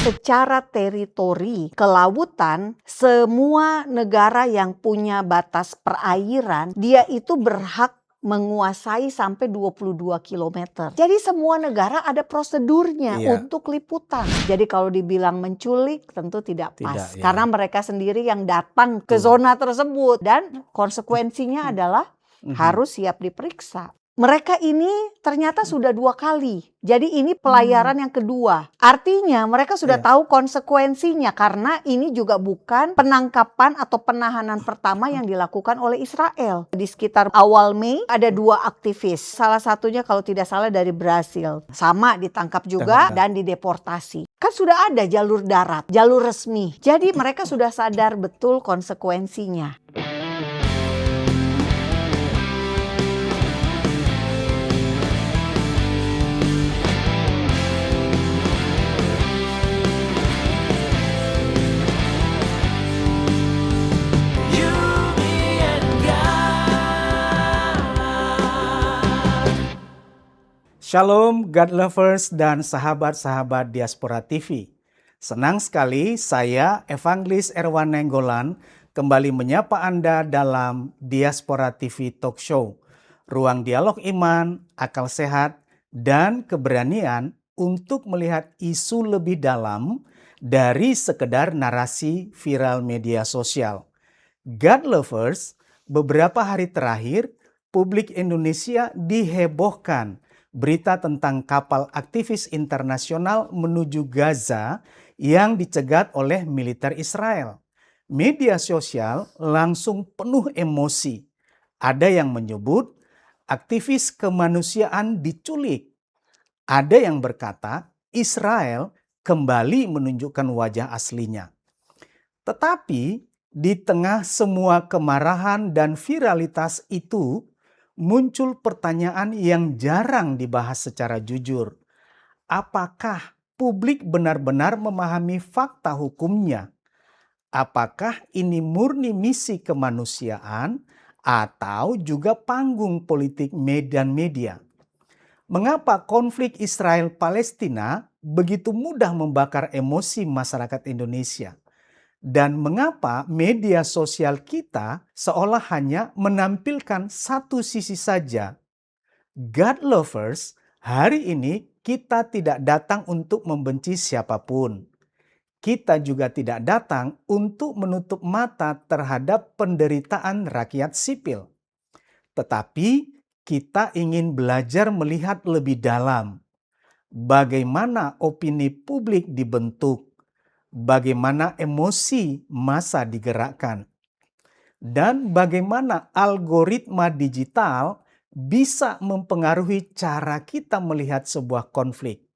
Secara teritori kelautan, semua negara yang punya batas perairan, dia itu berhak menguasai sampai 22 kilometer. Jadi semua negara ada prosedurnya untuk liputan. Jadi kalau dibilang menculik tentu tidak pas. Karena mereka sendiri yang datang ke zona tersebut. Dan konsekuensinya adalah harus siap diperiksa. Mereka ini ternyata sudah 2 kali. Jadi ini pelayaran yang kedua. Artinya mereka sudah tahu konsekuensinya. Karena ini juga bukan penangkapan atau penahanan pertama yang dilakukan oleh Israel. Di sekitar awal Mei ada 2 aktivis. Salah satunya kalau tidak salah dari Brasil. Sama ditangkap juga dan dideportasi. Kan sudah ada jalur darat, jalur resmi. Jadi mereka sudah sadar betul konsekuensinya. Shalom God Lovers dan sahabat-sahabat Diaspora TV. Senang sekali saya Evangelis Erwan Nenggolan kembali menyapa Anda dalam Diaspora TV Talk Show. Ruang dialog iman, akal sehat, dan keberanian untuk melihat isu lebih dalam dari sekedar narasi viral media sosial. God Lovers, beberapa hari terakhir publik Indonesia dihebohkan berita tentang kapal aktivis internasional menuju Gaza yang dicegat oleh militer Israel. Media sosial langsung penuh emosi. Ada yang menyebut aktivis kemanusiaan diculik. Ada yang berkata Israel kembali menunjukkan wajah aslinya. Tetapi di tengah semua kemarahan dan viralitas itu, muncul pertanyaan yang jarang dibahas secara jujur. Apakah publik benar-benar memahami fakta hukumnya? Apakah ini murni misi kemanusiaan atau juga panggung politik dan media? Mengapa konflik Israel-Palestina begitu mudah membakar emosi masyarakat Indonesia? Dan mengapa media sosial kita seolah hanya menampilkan satu sisi saja? God Lovers, hari ini kita tidak datang untuk membenci siapapun. Kita juga tidak datang untuk menutup mata terhadap penderitaan rakyat sipil. Tetapi kita ingin belajar melihat lebih dalam bagaimana opini publik dibentuk, bagaimana emosi massa digerakkan, dan bagaimana algoritma digital bisa mempengaruhi cara kita melihat sebuah konflik.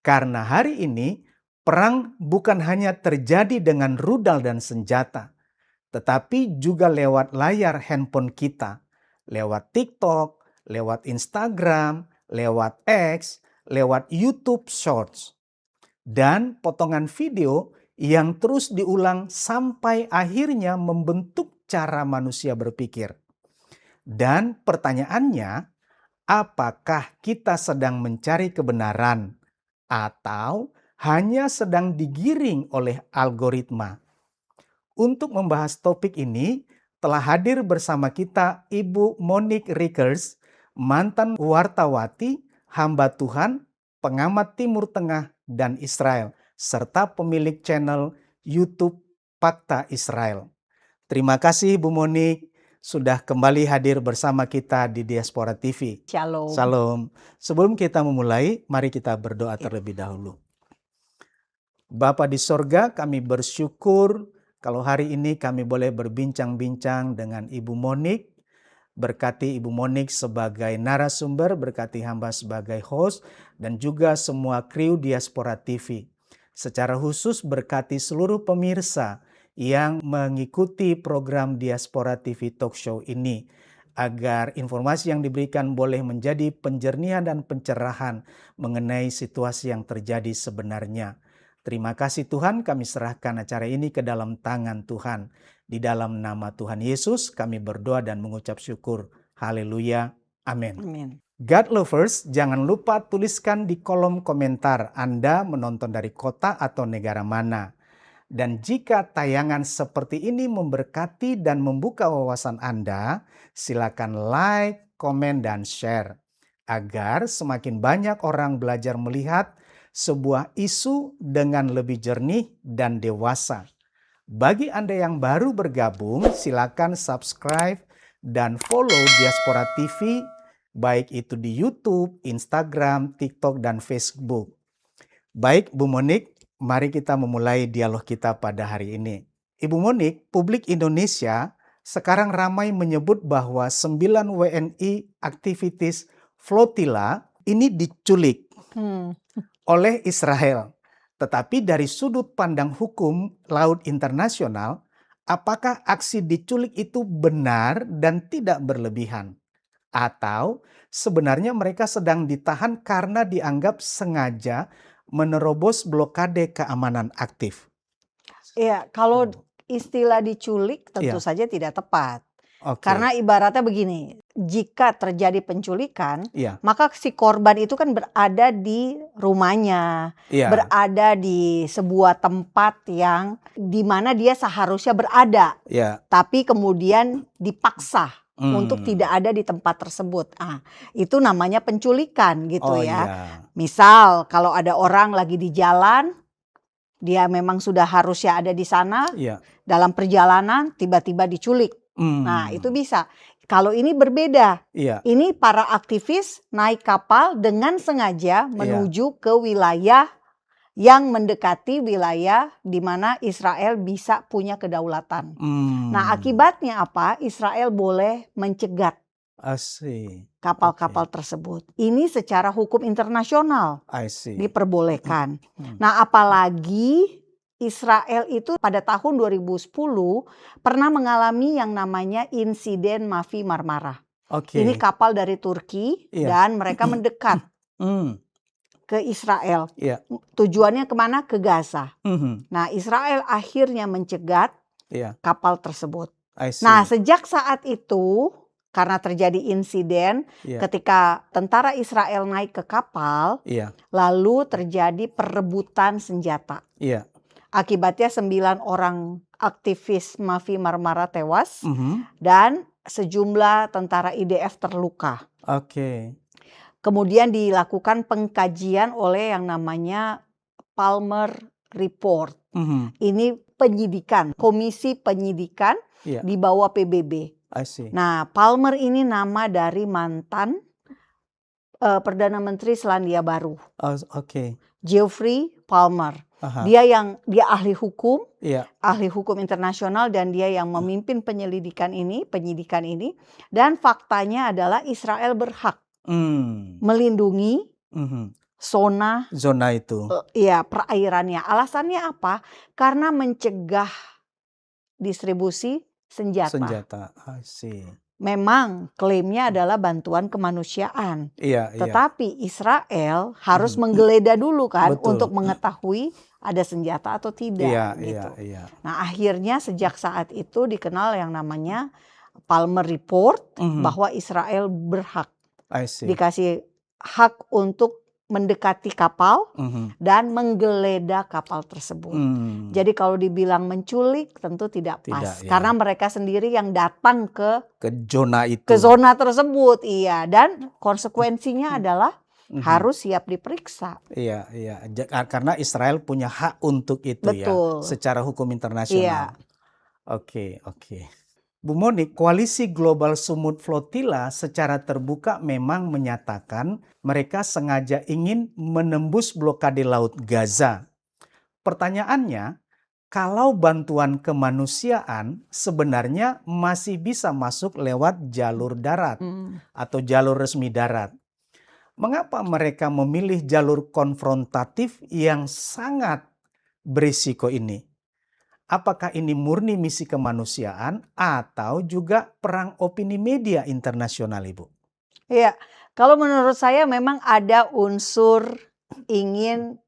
Karena hari ini perang bukan hanya terjadi dengan rudal dan senjata, tetapi juga lewat layar handphone kita, lewat TikTok, lewat Instagram, lewat X, lewat YouTube Shorts, dan potongan video yang terus diulang sampai akhirnya membentuk cara manusia berpikir. Dan pertanyaannya, apakah kita sedang mencari kebenaran atau hanya sedang digiring oleh algoritma? Untuk membahas topik ini, telah hadir bersama kita Ibu Monique Rickers, mantan wartawati, hamba Tuhan, pengamat Timur Tengah dan Israel, serta pemilik channel YouTube Fakta Israel. Terima kasih Bu Monique sudah kembali hadir bersama kita di Diaspora TV. Shalom. Shalom. Sebelum kita memulai, mari kita berdoa terlebih dahulu. Bapa di sorga, kami bersyukur kalau hari ini kami boleh berbincang-bincang dengan Ibu Monique. Berkati Ibu Monique sebagai narasumber, berkati hamba sebagai host, dan juga semua kru Diaspora TV. Secara khusus berkati seluruh pemirsa yang mengikuti program Diaspora TV Talk Show ini, agar informasi yang diberikan boleh menjadi penjernihan dan pencerahan mengenai situasi yang terjadi sebenarnya. Terima kasih Tuhan, kami serahkan acara ini ke dalam tangan Tuhan. Di dalam nama Tuhan Yesus kami berdoa dan mengucap syukur. Haleluya. Amin. Amin. God lovers, jangan lupa tuliskan di kolom komentar Anda menonton dari kota atau negara mana. Dan jika tayangan seperti ini memberkati dan membuka wawasan Anda, silakan like, komen, dan share. Agar semakin banyak orang belajar melihat sebuah isu dengan lebih jernih dan dewasa. Bagi Anda yang baru bergabung, silakan subscribe dan follow Diaspora TV, baik itu di YouTube, Instagram, TikTok, dan Facebook. Baik, Bu Monik, mari kita memulai dialog kita pada hari ini. Ibu Monik, publik Indonesia sekarang ramai menyebut bahwa 9 WNI aktivitas flotila ini diculik oleh Israel. Tetapi dari sudut pandang hukum laut internasional, apakah aksi diculik itu benar dan tidak berlebihan? Atau sebenarnya mereka sedang ditahan karena dianggap sengaja menerobos blokade keamanan aktif? Iya, kalau istilah diculik tentu Iya. saja tidak tepat. Oke. Karena ibaratnya begini, jika terjadi penculikan, Iya, maka si korban itu kan berada di rumahnya, iya, berada di sebuah tempat yang di mana dia seharusnya berada, iya. tapi kemudian dipaksa untuk Hmm. tidak ada di tempat tersebut. Ah, itu namanya penculikan gitu Oh ya. iya, Misal kalau ada orang lagi di jalan, dia memang sudah harusnya ada di sana, iya. dalam perjalanan tiba-tiba diculik. Nah, itu bisa. Kalau ini berbeda. Iya, Ini para aktivis naik kapal dengan sengaja menuju ke wilayah yang mendekati wilayah di mana Israel bisa punya kedaulatan. Nah, akibatnya apa? Israel boleh mencegat I see. kapal-kapal tersebut. Ini secara hukum internasional I see. diperbolehkan. Nah, apalagi Israel itu pada tahun 2010 pernah mengalami yang namanya insiden Mavi Marmara. Oke. Ini kapal dari Turki dan mereka mendekat ke Israel. Iya. Tujuannya kemana? Ke Gaza. Mhm. Nah, Israel akhirnya mencegat Iya, kapal tersebut. I see. Nah, sejak saat itu karena terjadi insiden Iya, ketika tentara Israel naik ke kapal, iya, lalu terjadi perebutan senjata. iya. Akibatnya 9 orang aktivis Mavi Marmara tewas Mhm. dan sejumlah tentara IDF terluka. Oke. Kemudian dilakukan pengkajian oleh yang namanya Palmer Report. Mhm. Ini penyidikan, komisi penyidikan Iya, di bawah PBB. I see. Nah, Palmer ini nama dari mantan Perdana Menteri Selandia Baru, Oh, oke. Geoffrey Palmer. Aha. Dia ahli hukum, Iya, ahli hukum internasional, dan dia yang memimpin penyidikan ini. Dan faktanya adalah Israel berhak melindungi Mhm. zona Zona itu. perairannya. Alasannya apa? Karena mencegah distribusi senjata. Senjata. I see. Memang klaimnya adalah bantuan kemanusiaan. Iya, iya. Tetapi Israel harus menggeledah dulu kan Betul. untuk mengetahui ada senjata atau tidak Iya, gitu. iya, iya. Nah, akhirnya sejak saat itu dikenal yang namanya Palmer Report bahwa Israel berhak I see. dikasih hak untuk mendekati kapal Mhm. dan menggeledah kapal tersebut. Jadi kalau dibilang menculik tentu tidak pas. Tidak, ya. Karena mereka sendiri yang datang ke Zona itu. zona tersebut. Iya, dan konsekuensinya adalah harus siap diperiksa. Iya, iya. Karena Israel punya hak untuk itu. Betul. Ya, secara hukum internasional. Iya. Oke, oke. Bu Monik, Koalisi Global Sumut Flotilla secara terbuka memang menyatakan mereka sengaja ingin menembus blokade Laut Gaza. Pertanyaannya, kalau bantuan kemanusiaan sebenarnya masih bisa masuk lewat jalur darat atau jalur resmi darat. Mengapa mereka memilih jalur konfrontatif yang sangat berisiko ini? Apakah ini murni misi kemanusiaan atau juga perang opini media internasional, Ibu? Iya, kalau menurut saya memang ada unsur ingin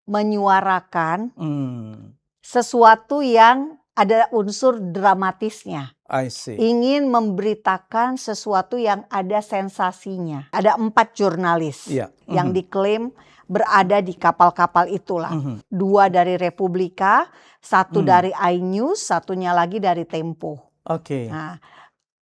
menyuarakan sesuatu yang ada unsur dramatisnya. I see. Ingin memberitakan sesuatu yang ada sensasinya. Ada 4 jurnalis Iya. yang diklaim berada di kapal-kapal itulah. 2 dari Republika, 1 dari iNews, 1-nya lagi dari Tempo. Oke. Nah,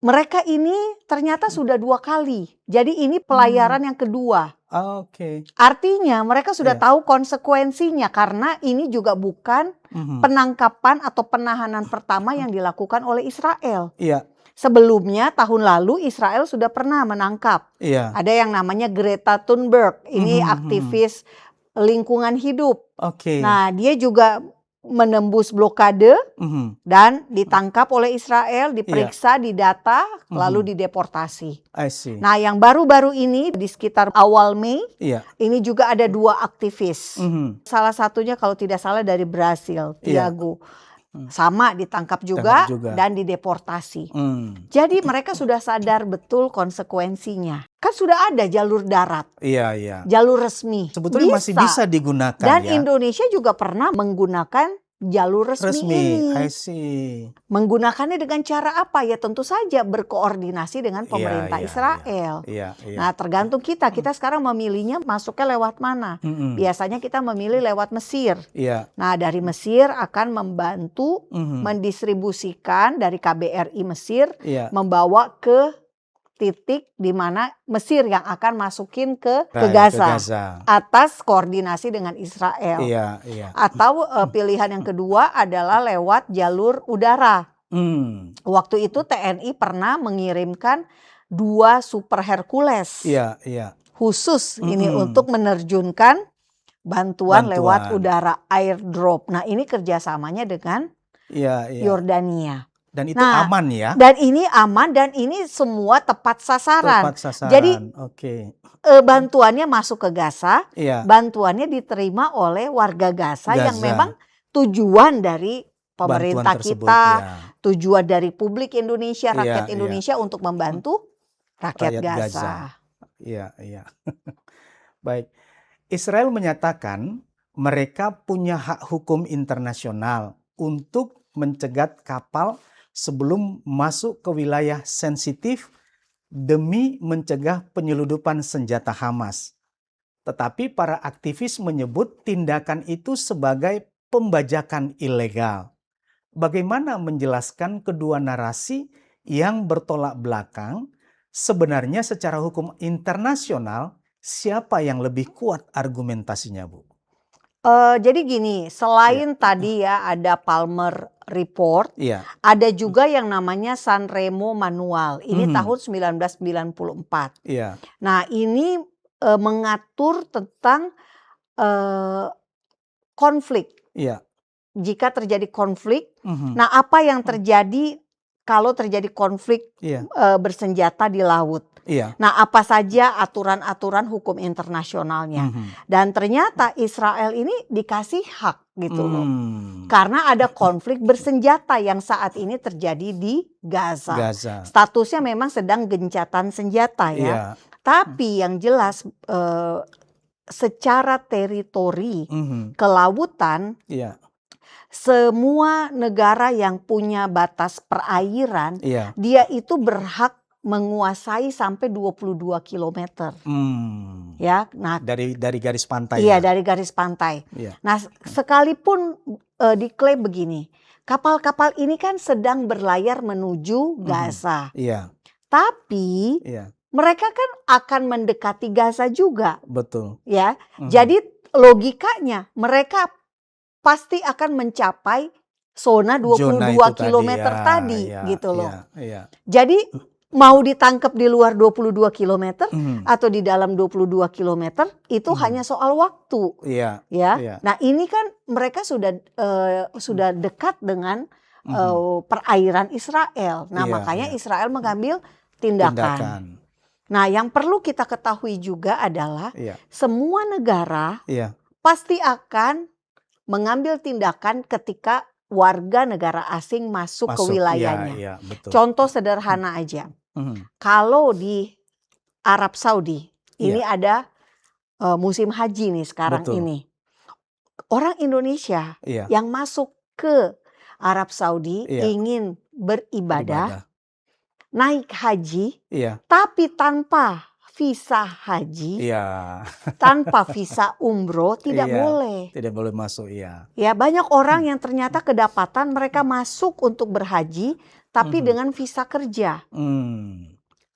mereka ini ternyata sudah 2 kali. Jadi ini pelayaran yang kedua. Oke. Artinya mereka sudah Iya. tahu konsekuensinya karena ini juga bukan penangkapan atau penahanan pertama yang dilakukan oleh Israel. Iya. Sebelumnya tahun lalu Israel sudah pernah menangkap. Iya. Ada yang namanya Greta Thunberg. Ini aktivis lingkungan hidup. Oke. Nah, dia juga menembus blokade dan ditangkap oleh Israel, diperiksa, didata, lalu dideportasi. I see. Nah, yang baru-baru ini di sekitar awal Mei, Iya. ini juga ada 2 aktivis. Salah satunya kalau tidak salah dari Brasil, Iya. Tiago. Sama ditangkap juga, dan dideportasi. Jadi mereka sudah sadar betul konsekuensinya. Kan sudah ada jalur darat, Iya. jalur resmi. Sebetulnya masih bisa digunakan Dan ya. Indonesia juga pernah menggunakan jalur resmi ini. I see. Menggunakannya dengan cara apa? Ya tentu saja berkoordinasi dengan pemerintah Israel. Iya. Nah, tergantung kita sekarang memilihnya masuknya lewat mana. Biasanya kita memilih lewat Mesir. Iya. Nah, dari Mesir akan membantu mendistribusikan dari KBRI Mesir, membawa ke titik di mana Mesir yang akan masukin ke Gaza atas koordinasi dengan Israel. Iya. Atau pilihan yang kedua adalah lewat jalur udara. Waktu itu TNI pernah mengirimkan 2 Super Hercules khusus ini untuk menerjunkan bantuan lewat udara, airdrop. Nah, ini kerjasamanya dengan Yordania. Dan itu aman ya? Dan ini aman dan ini semua tepat sasaran. Jadi bantuannya masuk ke Gaza, bantuannya diterima oleh warga Gaza yang memang tujuan dari pemerintah kita, tujuan dari publik Indonesia, rakyat Indonesia untuk membantu rakyat Gaza. Iya. Baik, Israel menyatakan mereka punya hak hukum internasional untuk mencegat kapal sebelum masuk ke wilayah sensitif demi mencegah penyeludupan senjata Hamas. Tetapi para aktivis menyebut tindakan itu sebagai pembajakan ilegal. Bagaimana menjelaskan kedua narasi yang bertolak belakang? Sebenarnya secara hukum internasional, siapa yang lebih kuat argumentasinya, Bu? Jadi gini, selain tadi ya ada Palmer Report, ada juga yang namanya Sanremo Manual. Ini tahun 1994. Nah, ini mengatur tentang konflik. Jika terjadi konflik, nah apa yang terjadi kalau terjadi konflik bersenjata di laut? Nah, apa saja aturan-aturan hukum internasionalnya? Dan ternyata Israel ini dikasih hak gitu loh. Karena ada konflik bersenjata yang saat ini terjadi di Gaza. Statusnya memang sedang gencatan senjata ya. Tapi yang jelas secara teritori kelautan, semua negara yang punya batas perairan, dia itu berhak menguasai sampai 22 kilometer. Ya, nah dari garis pantai. Iya, dari garis pantai. Nah, sekalipun diklaim begini, kapal-kapal ini kan sedang berlayar menuju Gaza. Tapi mereka kan akan mendekati Gaza juga. Betul. Ya. Jadi logikanya mereka pasti akan mencapai zona 22 kilometer tadi gitu loh. Jadi mau ditangkap di luar 22 kilometer atau di dalam 22 kilometer itu hanya soal waktu. Nah, ini kan mereka sudah dekat dengan perairan Israel. Nah, makanya Israel mengambil tindakan. Nah, yang perlu kita ketahui juga adalah semua negara pasti akan mengambil tindakan ketika warga negara asing masuk ke wilayahnya. Contoh sederhana aja. Kalau di Arab Saudi, ini ada musim haji nih sekarang ini. Orang Indonesia yang masuk ke Arab Saudi Iya. ingin beribadah, Beribadah. naik haji, Iya. tapi tanpa visa haji, Iya. tanpa visa umroh tidak Iya. boleh. Tidak boleh masuk, iya. Ya, banyak orang yang ternyata kedapatan mereka masuk untuk berhaji, tapi dengan visa kerja.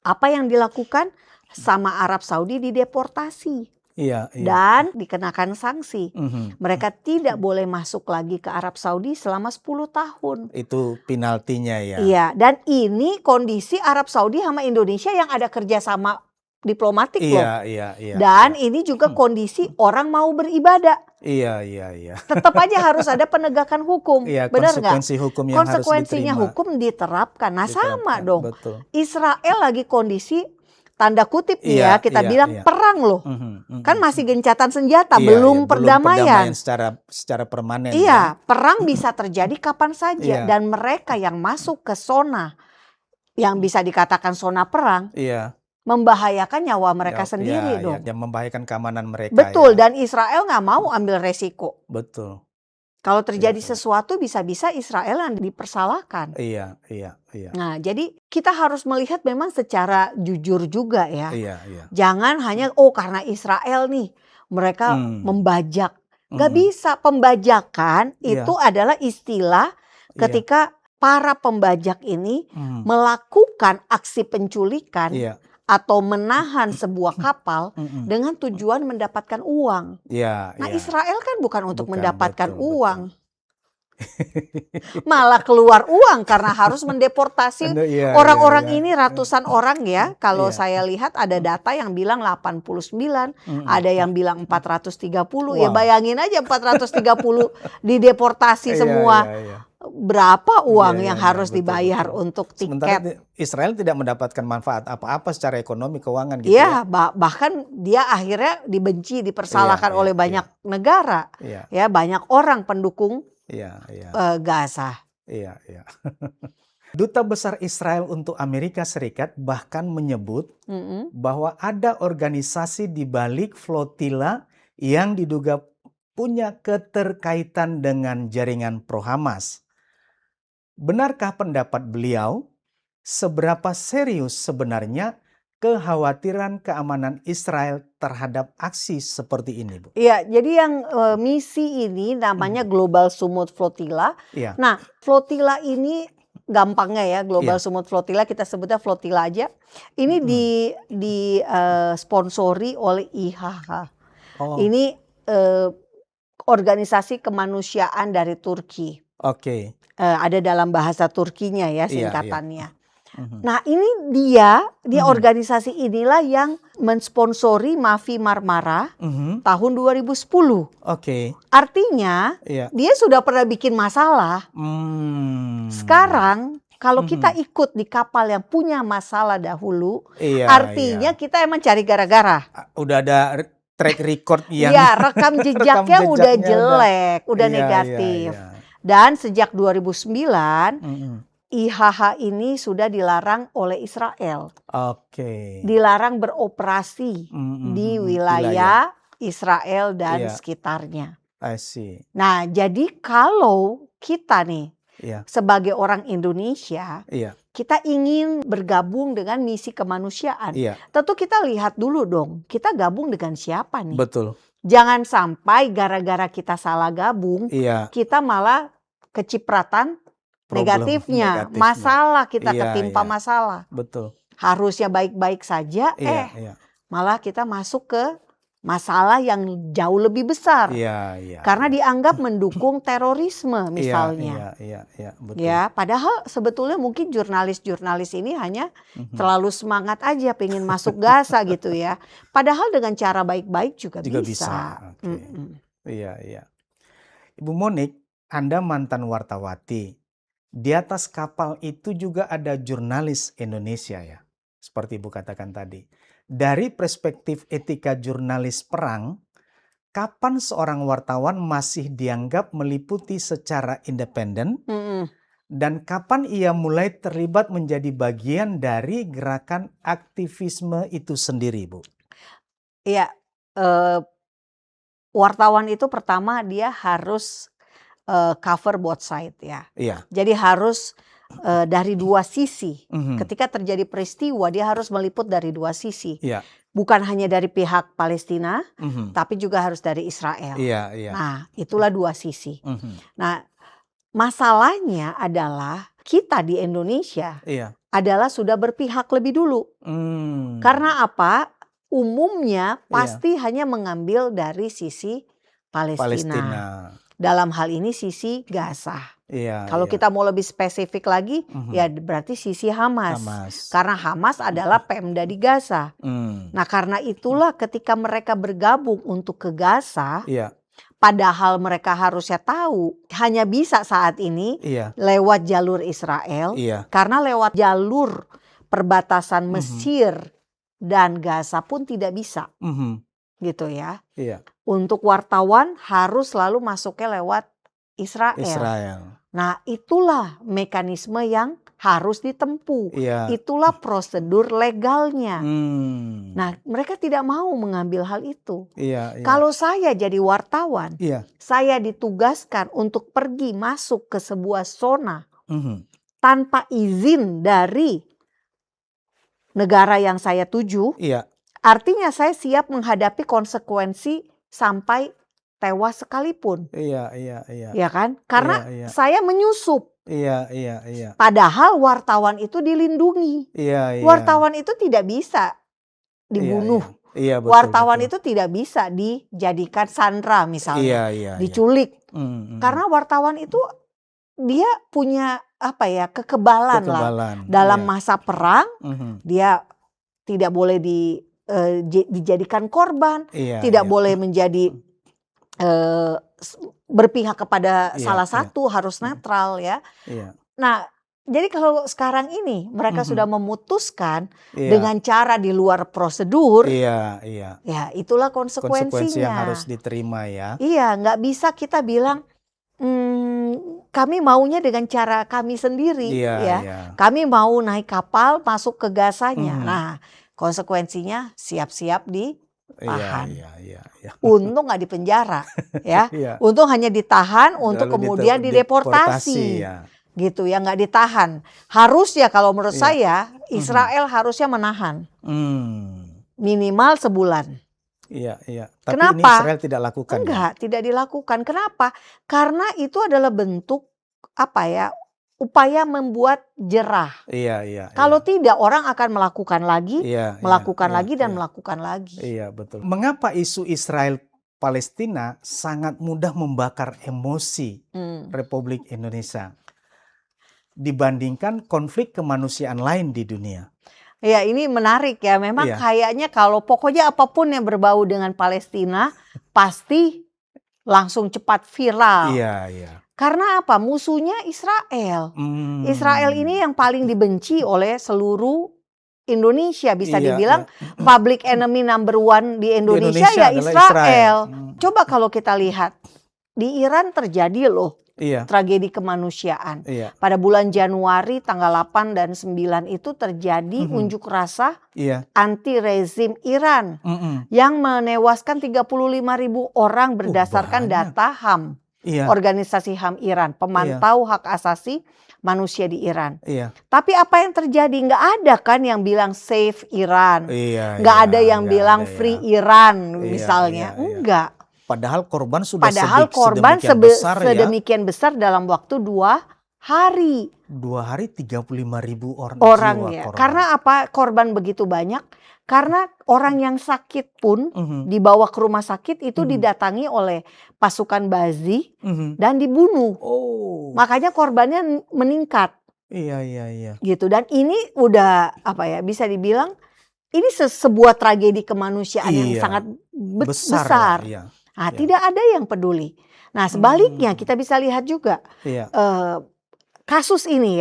Apa yang dilakukan? Sama Arab Saudi dideportasi. Iya, iya. Dan dikenakan sanksi. Mereka tidak boleh masuk lagi ke Arab Saudi selama 10 tahun. Itu penaltinya ya. Iya, dan ini kondisi Arab Saudi sama Indonesia yang ada kerjasama diplomatik loh. Iya, iya, iya. Dan ini juga kondisi orang mau beribadah. Iya, iya, iya. Tetap aja harus ada penegakan hukum. Iya, Benar nggak? konsekuensi hukum yang harus Konsekuensinya diterima. hukum diterapkan. Nah, sama Diterapkan, dong. betul. Israel lagi kondisi tanda kutip Iya, ya, kita iya, bilang iya. perang loh. Kan masih gencatan senjata, Iya, belum iya, perdamaian. secara permanen. Iya, perang bisa terjadi kapan saja. Iya. Dan mereka yang masuk ke zona yang bisa dikatakan zona perang, Iya. membahayakan nyawa mereka Ya, sendiri ya, dong. yang membahayakan keamanan mereka. Betul, ya. dan Israel nggak mau ambil resiko. Betul. Kalau terjadi Iya. sesuatu bisa-bisa Israel yang dipersalahkan. Iya, iya, iya. Nah, jadi kita harus melihat memang secara jujur juga ya. Iya, iya. Jangan hanya karena Israel nih mereka membajak. Nggak bisa. Pembajakan Iya. itu adalah istilah ketika para pembajak ini melakukan aksi penculikan Iya. atau menahan sebuah kapal dengan tujuan mendapatkan uang. Iya, Nah, iya. Israel kan bukan untuk Bukan, mendapatkan betul, uang. Malah keluar uang karena harus mendeportasi Iya, orang-orang iya, iya. ini, ratusan orang ya. Kalau Iya. saya lihat ada data yang bilang 89, ada yang bilang 430. Ya Wow. bayangin aja 430 dideportasi Iya, semua. iya, iya. Berapa uang Iya, yang iya, harus betul, dibayar betul. untuk Sementara tiket? Israel tidak mendapatkan manfaat apa-apa secara ekonomi keuangan gitu Iya, ya. bahkan dia akhirnya dibenci, dipersalahkan Iya, oleh iya, banyak negara. Iya, Ya, banyak orang pendukung iya, iya. Gaza. Iya, iya. Duta Besar Israel untuk Amerika Serikat bahkan menyebut bahwa ada organisasi di balik flotila yang diduga punya keterkaitan dengan jaringan pro-Hamas. Benarkah pendapat beliau? Seberapa serius sebenarnya kekhawatiran keamanan Israel terhadap aksi seperti ini, Bu? Iya, jadi yang misi ini namanya Global Sumut Flotilla. Iya. Nah, flotilla ini gampangnya ya, Global Iya. Sumut Flotilla, kita sebutnya flotilla aja. Ini sponsori oleh IHH. Oh, Ini organisasi kemanusiaan dari Turki. oke. Ada dalam bahasa Turkinya ya Iya, iya. singkatannya. Nah, ini dia organisasi inilah yang mensponsori Mavi Marmara tahun 2010. Oke. Artinya Iya. dia sudah pernah bikin masalah. Sekarang kalau kita ikut di kapal yang punya masalah dahulu, Iya, artinya kita emang cari gara-gara. udah ada track record yang Ya, rekam jejaknya udah jelek, udah Iya, negatif. iya, iya. Dan sejak 2009 IHH ini sudah dilarang oleh Israel. Oke. Dilarang beroperasi di wilayah Israel dan Iya. sekitarnya. I see. Nah, jadi kalau kita nih Iya. sebagai orang Indonesia, Iya. kita ingin bergabung dengan misi kemanusiaan. Iya. Tentu kita lihat dulu dong, kita gabung dengan siapa nih? Betul. Jangan sampai gara-gara kita salah gabung, Iya. kita malah kecipratan negatifnya. Masalah, kita Iya, ketimpa iya. masalah. Betul. Harusnya baik-baik saja, Iya. malah kita masuk ke masalah yang jauh lebih besar. Iya, iya. Karena dianggap mendukung terorisme misalnya. Iya, betul. Ya, padahal sebetulnya mungkin jurnalis-jurnalis ini hanya terlalu semangat aja pengen masuk Gaza gitu ya. Padahal dengan cara baik-baik juga bisa. Oke. Iya. Ibu Monik, Anda mantan wartawati. Di atas kapal itu juga ada jurnalis Indonesia ya. Seperti Ibu katakan tadi. Dari perspektif etika jurnalis perang, kapan seorang wartawan masih dianggap meliputi secara independen? Dan kapan ia mulai terlibat menjadi bagian dari gerakan aktivisme itu sendiri, Bu? Iya, wartawan itu pertama dia harus cover both side ya. Iya. Jadi harus dari dua sisi. Mhm. Ketika terjadi peristiwa dia harus meliput dari dua sisi. Iya. Bukan hanya dari pihak Palestina, Mhm. tapi juga harus dari Israel. Iya, iya. Nah, itulah dua sisi. Mhm. Nah, masalahnya adalah kita di Indonesia Iya. adalah sudah berpihak lebih dulu. Karena apa? Umumnya pasti hanya mengambil dari sisi Palestina. Dalam hal ini sisi Gaza. Iya. Kalau iya. kita mau lebih spesifik lagi, ya berarti sisi Hamas. Karena Hamas adalah Pemda di Gaza. Nah, karena itulah ketika mereka bergabung untuk ke Gaza, Iya. padahal mereka harusnya tahu hanya bisa saat ini Iya. lewat jalur Israel. Iya. Karena lewat jalur perbatasan Mesir dan Gaza pun tidak bisa. Gitu ya. Iya. Untuk wartawan harus selalu masuknya lewat Israel. Nah, itulah mekanisme yang harus ditempuh. Iya. Itulah prosedur legalnya. Nah, mereka tidak mau mengambil hal itu. Iya. Kalau saya jadi wartawan, iya. saya ditugaskan untuk pergi masuk ke sebuah zona tanpa izin dari negara yang saya tuju. Iya. Artinya saya siap menghadapi konsekuensi sampai tewas sekalipun. Iya. Ya kan? Karena Iya. saya menyusup. Iya. Padahal wartawan itu dilindungi. Iya. Wartawan itu tidak bisa dibunuh. Iya, betul, wartawan betul. itu tidak bisa dijadikan sandera misalnya. Iya. Diculik. Karena wartawan itu dia punya kekebalan lah. Dalam masa perang dia tidak boleh dijadikan korban, tidak boleh menjadi berpihak kepada salah satu, harus netral ya. Nah, jadi kalau sekarang ini mereka sudah memutuskan dengan cara di luar prosedur, ya itulah konsekuensinya. Konsekuensi yang harus diterima ya. Iya, nggak bisa kita bilang kami maunya dengan cara kami sendiri, ya. Kami mau naik kapal masuk ke Gazanya. Nah, konsekuensinya siap-siap ditahan. Iya. Untung nggak dipenjara, ya. Untung hanya ditahan untuk kemudian dideportasi, gitu ya, nggak ditahan. Harusnya kalau menurut saya Israel harusnya menahan minimal sebulan. Iya. Tapi kenapa? Ini Israel tidak lakukan. Enggak, tidak dilakukan. Kenapa? Karena itu adalah bentuk upaya membuat jerah. Iya. Kalau tidak, orang akan melakukan lagi, melakukan lagi. Iya, betul. Mengapa isu Israel Palestina sangat mudah membakar emosi Republik Indonesia dibandingkan konflik kemanusiaan lain di dunia? Ya, ini menarik ya. Memang kayaknya kalau pokoknya apapun yang berbau dengan Palestina pasti langsung cepat viral. Iya. Karena apa? Musuhnya Israel. Israel ini yang paling dibenci oleh seluruh Indonesia. Bisa dibilang public enemy number one di Indonesia ya Israel. Coba kalau kita lihat. Di Iran terjadi loh tragedi kemanusiaan. Pada bulan Januari tanggal 8 dan 9 itu terjadi unjuk rasa anti rezim Iran. Yang menewaskan 35.000 orang berdasarkan data HAM. Organisasi HAM Iran, pemantau hak asasi manusia di Iran. Tapi apa yang terjadi? Nggak ada kan yang bilang save Iran. Nggak ada yang bilang free Iran misalnya. Enggak. Padahal korban sudah sedemikian besar dalam waktu 2 hari. 2 hari 35.000 orang ya. Karena apa korban begitu banyak? Karena orang yang sakit pun dibawa ke rumah sakit itu didatangi oleh pasukan Bazi dan dibunuh. Makanya korbannya meningkat. Iya. Gitu. Dan ini udah bisa dibilang ini sebuah tragedi kemanusiaan yang sangat besar. Nah, tidak ada yang peduli. Nah, sebaliknya kita bisa lihat juga kasus ini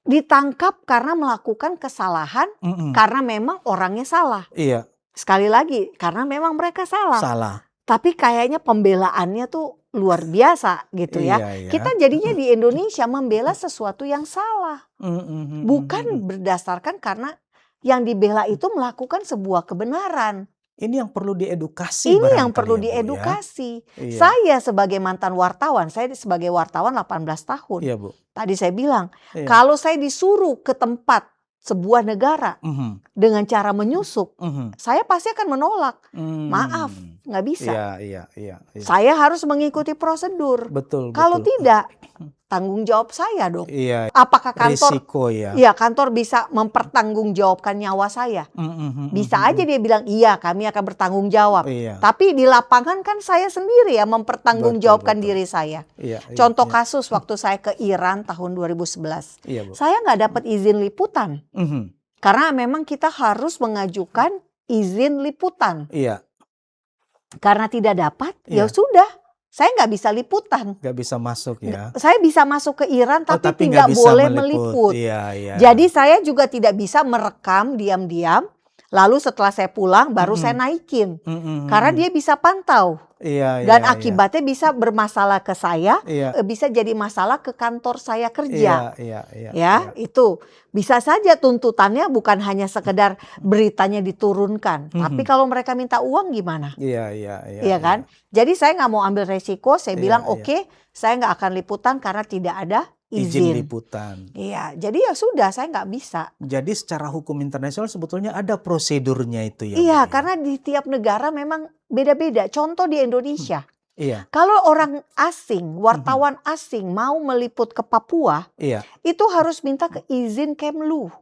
ditangkap karena melakukan kesalahan karena memang orangnya salah. Sekali lagi, karena memang mereka salah. Tapi kayaknya pembelaannya tuh luar biasa gitu ya. Kita jadinya di Indonesia membela sesuatu yang salah. Bukan berdasarkan karena yang dibela itu melakukan sebuah kebenaran. Ini yang perlu diedukasi Ini yang barangkali perlu ya, Bu, ya. diedukasi. Iya. Saya sebagai mantan wartawan, saya sebagai wartawan 18 tahun. Iya, Bu. Tadi saya bilang, Iya. kalau saya disuruh ke tempat sebuah negara dengan cara menyusup, saya pasti akan menolak. Maaf, nggak bisa. Iya. Saya harus mengikuti prosedur. Betul. Kalau tidak, tanggung jawab saya dong. Iya. Apakah kantor, Risiko ya. ya kantor bisa mempertanggungjawabkan nyawa saya? Bisa aja dia bilang, iya kami akan bertanggung jawab. Iya. Tapi di lapangan kan saya sendiri yang mempertanggungjawabkan Betul. diri saya. Iya, Contoh iya. kasus waktu saya ke Iran tahun 2011. Iya, Bu. Saya nggak dapat izin liputan. Karena memang kita harus mengajukan izin liputan. Iya. Karena tidak dapat, Iya. ya sudah. Saya nggak bisa liputan. Nggak bisa masuk ya. Saya bisa masuk ke Iran tapi tapi tidak nggak bisa boleh meliput. meliput. Iya. Jadi saya juga tidak bisa merekam diam-diam. Lalu setelah saya pulang baru saya naikin. Karena dia bisa pantau. Iya. Dan akibatnya bisa bermasalah ke saya. Iya. Bisa jadi masalah ke kantor saya kerja. Iya. Itu bisa saja tuntutannya bukan hanya sekedar beritanya diturunkan. Tapi kalau mereka minta uang gimana? Iya kan? Jadi saya nggak mau ambil resiko. Saya bilang oke, saya nggak akan liputan karena tidak ada izin liputan. Iya, jadi ya sudah, saya nggak bisa. Jadi secara hukum internasional sebetulnya ada prosedurnya itu ya. Iya, karena di tiap negara memang beda-beda. Contoh di Indonesia. Iya. Kalau orang asing, wartawan asing mau meliput ke Papua, itu harus minta ke izin Kemlu.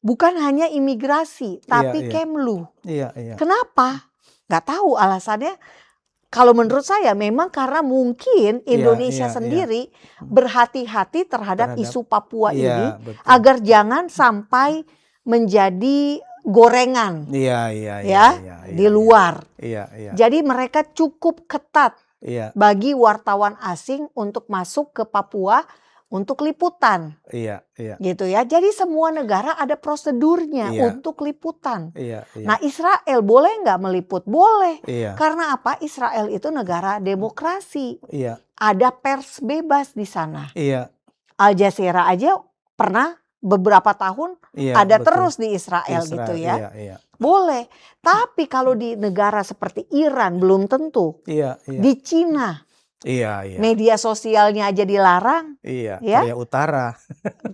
Bukan hanya imigrasi, tapi Kemlu. Iya. Kenapa? Nggak tahu alasannya. Kalau menurut saya memang karena mungkin Indonesia sendiri berhati-hati terhadap isu Papua ini. Betul. Agar jangan sampai menjadi gorengan di luar. Jadi mereka cukup ketat bagi wartawan asing untuk masuk ke Papua untuk liputan. Gitu ya. Jadi semua negara ada prosedurnya untuk liputan. Nah, Israel boleh nggak meliput? Boleh. Karena apa? Israel itu negara demokrasi. Ada pers bebas di sana. Al Jazeera aja pernah beberapa tahun ada betul. Terus di Israel gitu ya. Boleh. Tapi kalau di negara seperti Iran belum tentu. Di Cina. Media sosialnya aja dilarang. Korea Utara.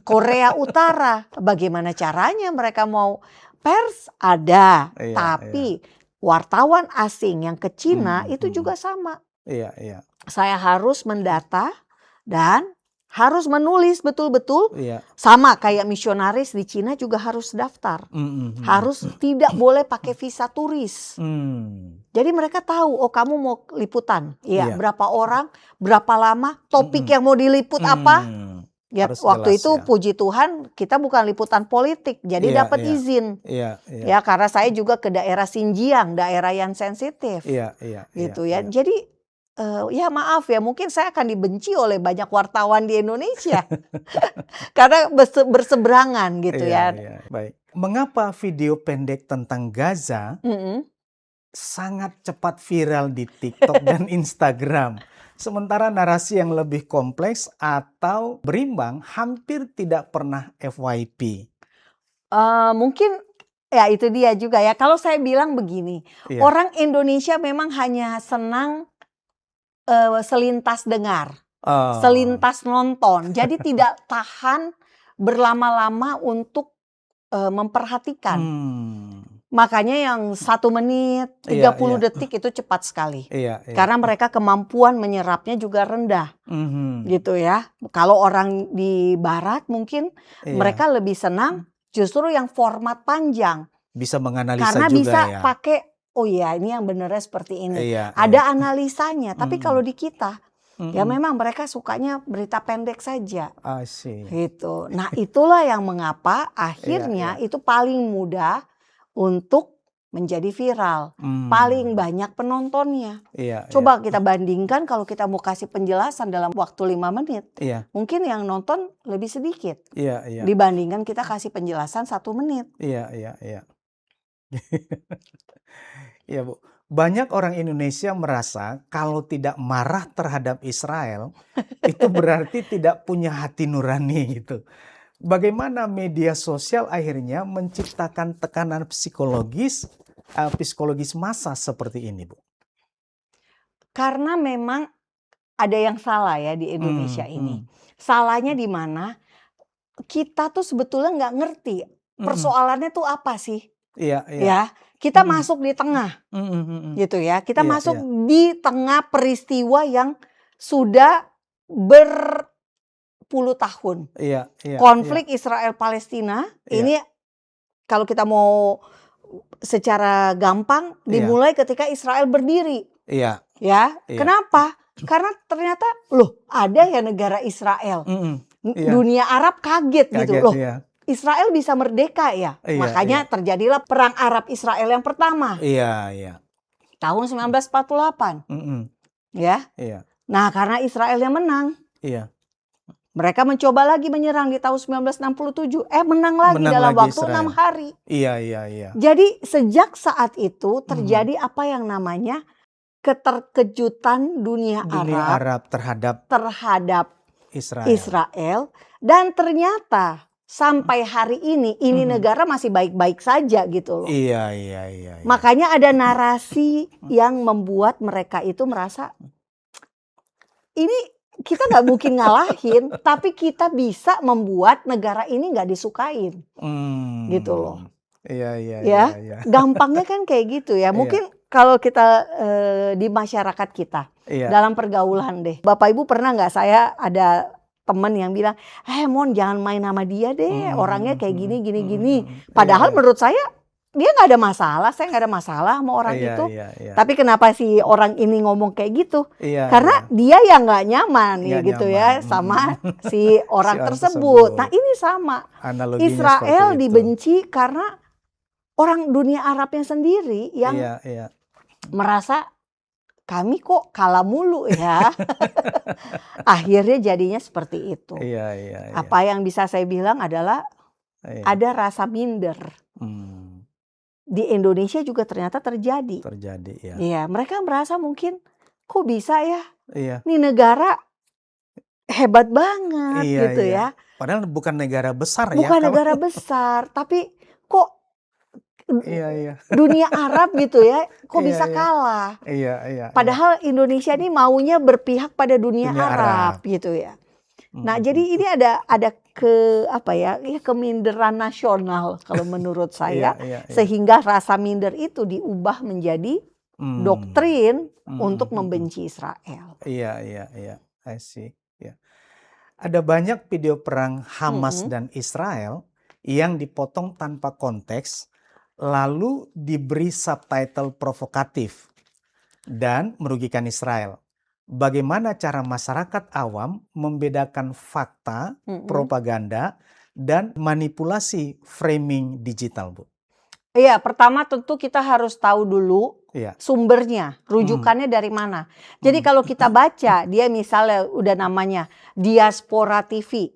Korea Utara. Bagaimana caranya mereka mau pers ada. Tapi wartawan asing yang ke Cina itu juga sama. Saya harus mendata dan harus menulis betul-betul. Sama kayak misionaris di Cina juga harus daftar. Harus tidak boleh pakai visa turis. Jadi mereka tahu, oh kamu mau liputan. Berapa orang, berapa lama, topik yang mau diliput apa. Ya, waktu jelas, itu puji Tuhan kita bukan liputan politik. Jadi dapat izin. Ya, karena saya juga ke daerah Xinjiang, daerah yang sensitif. Gitu ya. Jadi ya maaf ya, mungkin saya akan dibenci oleh banyak wartawan di Indonesia. Karena berseberangan gitu ya. Baik. Mengapa video pendek tentang Gaza sangat cepat viral di TikTok dan Instagram? Sementara narasi yang lebih kompleks atau berimbang hampir tidak pernah FYP. Mungkin ya itu dia juga ya. Kalau saya bilang begini, orang Indonesia memang hanya senang selintas dengar, selintas nonton. Jadi tidak tahan berlama-lama untuk memperhatikan. Makanya yang 1 menit, 30 detik itu cepat sekali. Karena mereka kemampuan menyerapnya juga rendah. Gitu ya. Kalau orang di barat mungkin mereka lebih senang justru yang format panjang. Bisa menganalisa karena juga bisa ya. Pakai oh iya ini yang benernya seperti ini. Ada analisanya. Tapi kalau di kita ya memang mereka sukanya berita pendek saja. Gitu. Nah itulah yang mengapa akhirnya itu paling mudah untuk menjadi viral. Paling banyak penontonnya. Coba kita bandingkan kalau kita mau kasih penjelasan dalam waktu 5 menit. Mungkin yang nonton lebih sedikit. Dibandingkan kita kasih penjelasan 1 menit. Iya Bu, banyak orang Indonesia merasa kalau tidak marah terhadap Israel itu berarti tidak punya hati nurani gitu. Bagaimana media sosial akhirnya menciptakan tekanan psikologis psikologis masa seperti ini, Bu? Karena memang ada yang salah ya di Indonesia ini. Salahnya di mana? Kita tuh sebetulnya nggak ngerti persoalannya tuh apa sih? Iya, iya. Ya, kita masuk di tengah, gitu ya. Kita Iya, masuk iya. di tengah peristiwa yang sudah berpuluh tahun. Iya, iya. Konflik Israel Palestina Iya. ini kalau kita mau secara gampang dimulai ketika Israel berdiri. Iya. Ya, Iya. kenapa? Karena ternyata loh ada ya negara Israel. Iya. Dunia Arab kaget gitu loh. Iya. Israel bisa merdeka ya. Iya, Makanya terjadilah perang Arab Israel yang pertama. Iya, iya. Tahun 1948. Ya. Iya. Nah, karena Israel yang menang. Iya. Mereka mencoba lagi menyerang di tahun 1967. Menang lagi dalam waktu Israel. 6 hari. Iya, iya, iya. Jadi sejak saat itu terjadi apa yang namanya keterkejutan dunia Arab terhadap Israel. Dan ternyata sampai hari ini negara masih baik-baik saja gitu loh. Iya, iya, iya. Makanya ada narasi yang membuat mereka itu merasa ini kita nggak mungkin ngalahin, tapi kita bisa membuat negara ini nggak disukain, gitu loh. Iya, iya, ya. iya. Gampangnya kan kayak gitu ya. Mungkin kalau kita di masyarakat kita, dalam pergaulan deh. Bapak Ibu pernah nggak, saya ada teman yang bilang, Mon jangan main sama dia deh, orangnya kayak gini, gini, gini. Padahal menurut saya dia nggak ada masalah, saya nggak ada masalah sama orang itu. Tapi kenapa si orang ini ngomong kayak gitu? Karena dia yang nggak nyaman gitu ya sama si orang tersebut. Nah ini sama. Analoginya Israel dibenci karena orang dunia Arabnya sendiri yang merasa kami kok kalah mulu ya. Akhirnya jadinya seperti itu. Apa yang bisa saya bilang adalah ada rasa minder. Di Indonesia juga ternyata terjadi. Iya, mereka merasa mungkin kok bisa ya? Ini negara hebat banget gitu ya. Padahal bukan negara besar ya. Bukan negara besar, tapi kok dunia Arab gitu ya, kok bisa kalah? Padahal Indonesia ini maunya berpihak pada dunia Arab gitu ya. Nah, jadi ini ada keminderan nasional kalau menurut saya, sehingga rasa minder itu diubah menjadi doktrin untuk membenci Israel. Iya. I see. Ada banyak video perang Hamas dan Israel yang dipotong tanpa konteks, lalu diberi subtitle provokatif dan merugikan Israel. Bagaimana cara masyarakat awam membedakan fakta, propaganda, dan manipulasi framing digital, Bu? Iya, pertama tentu kita harus tahu dulu sumbernya, rujukannya dari mana. Jadi kalau kita baca, dia misalnya udah namanya Diaspora TV.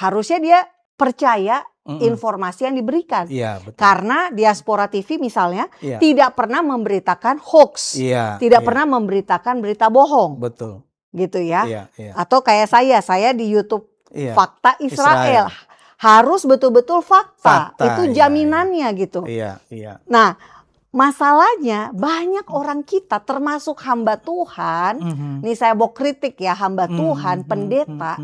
Harusnya dia percaya informasi yang diberikan. Betul. Karena Diaspora TV misalnya tidak pernah memberitakan hoax, tidak pernah memberitakan berita bohong. Betul. Gitu ya. Atau kayak saya di YouTube Fakta Israel. Harus betul-betul fakta. Itu jaminannya gitu. Nah, masalahnya banyak orang kita termasuk hamba Tuhan, nih saya mau kritik ya, hamba Tuhan, pendeta,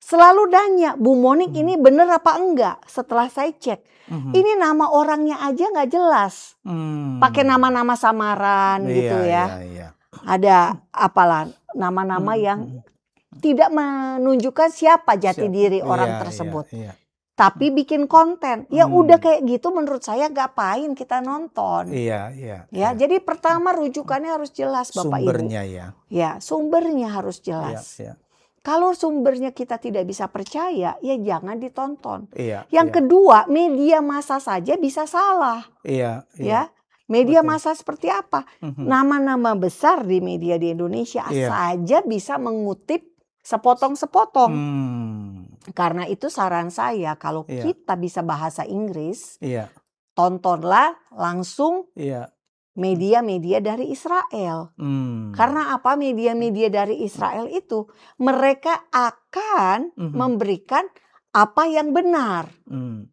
selalu nanya, Bu Monik ini bener apa enggak? Setelah saya cek, ini nama orangnya aja nggak jelas, pakai nama-nama samaran gitu ya. Ada apalah nama-nama yang tidak menunjukkan siapa jati diri orang tersebut. Tapi bikin konten, ya udah kayak gitu menurut saya ngapain kita nonton. Jadi pertama rujukannya harus jelas Bapak Ibu. Sumbernya ya. Sumbernya harus jelas. Kalau sumbernya kita tidak bisa percaya, ya jangan ditonton. Yang kedua, media massa saja bisa salah. Ya, media massa seperti apa? Nama-nama besar di media di Indonesia saja bisa mengutip sepotong-sepotong. Karena itu saran saya, kalau kita bisa bahasa Inggris, tontonlah langsung media-media dari Israel. Karena apa? Media-media dari Israel itu mereka akan memberikan apa yang benar.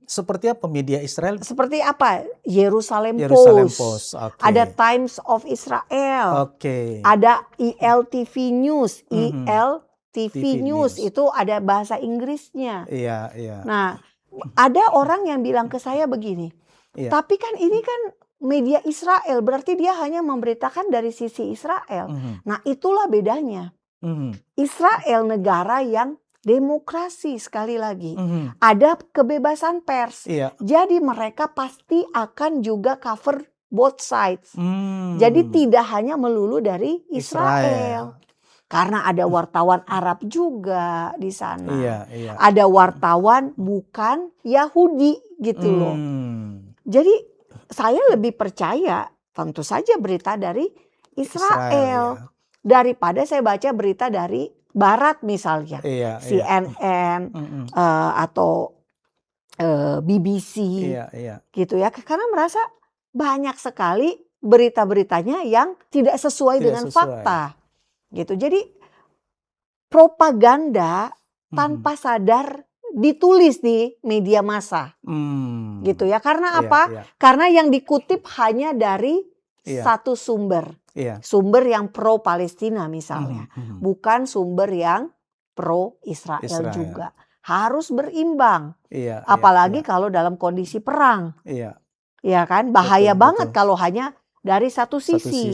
Seperti apa media Israel? Seperti apa? Yerusalem Jerusalem Post. Post. Oke. Ada Times of Israel. Oke. Ada ILTV News. Mhm. ILTV TV News News. itu ada bahasa Inggrisnya. Iya, iya. Nah, ada orang yang bilang ke saya begini, Iya. tapi kan ini kan media Israel, berarti dia hanya memberitakan dari sisi Israel. Nah, itulah bedanya. Israel negara yang demokrasi, sekali lagi. Ada kebebasan pers. Iya. Jadi mereka pasti akan juga cover both sides. Jadi tidak hanya melulu dari Israel. Karena ada wartawan Arab juga di sana. Iya, iya. Ada wartawan bukan Yahudi gitu loh. Jadi saya lebih percaya tentu saja berita dari Israel. ya. Daripada saya baca berita dari Barat misalnya. Iya, CNN atau BBC gitu ya. Karena merasa banyak sekali berita-beritanya yang tidak sesuai dengan fakta. Gitu. Jadi propaganda tanpa sadar ditulis di media massa. Gitu ya. Karena apa? Karena yang dikutip hanya dari satu sumber. Sumber yang pro Palestina misalnya. Bukan sumber yang pro Israel juga. Harus berimbang. Apalagi kalau dalam kondisi perang. Ya kan? Bahaya banget kalau hanya dari satu sisi.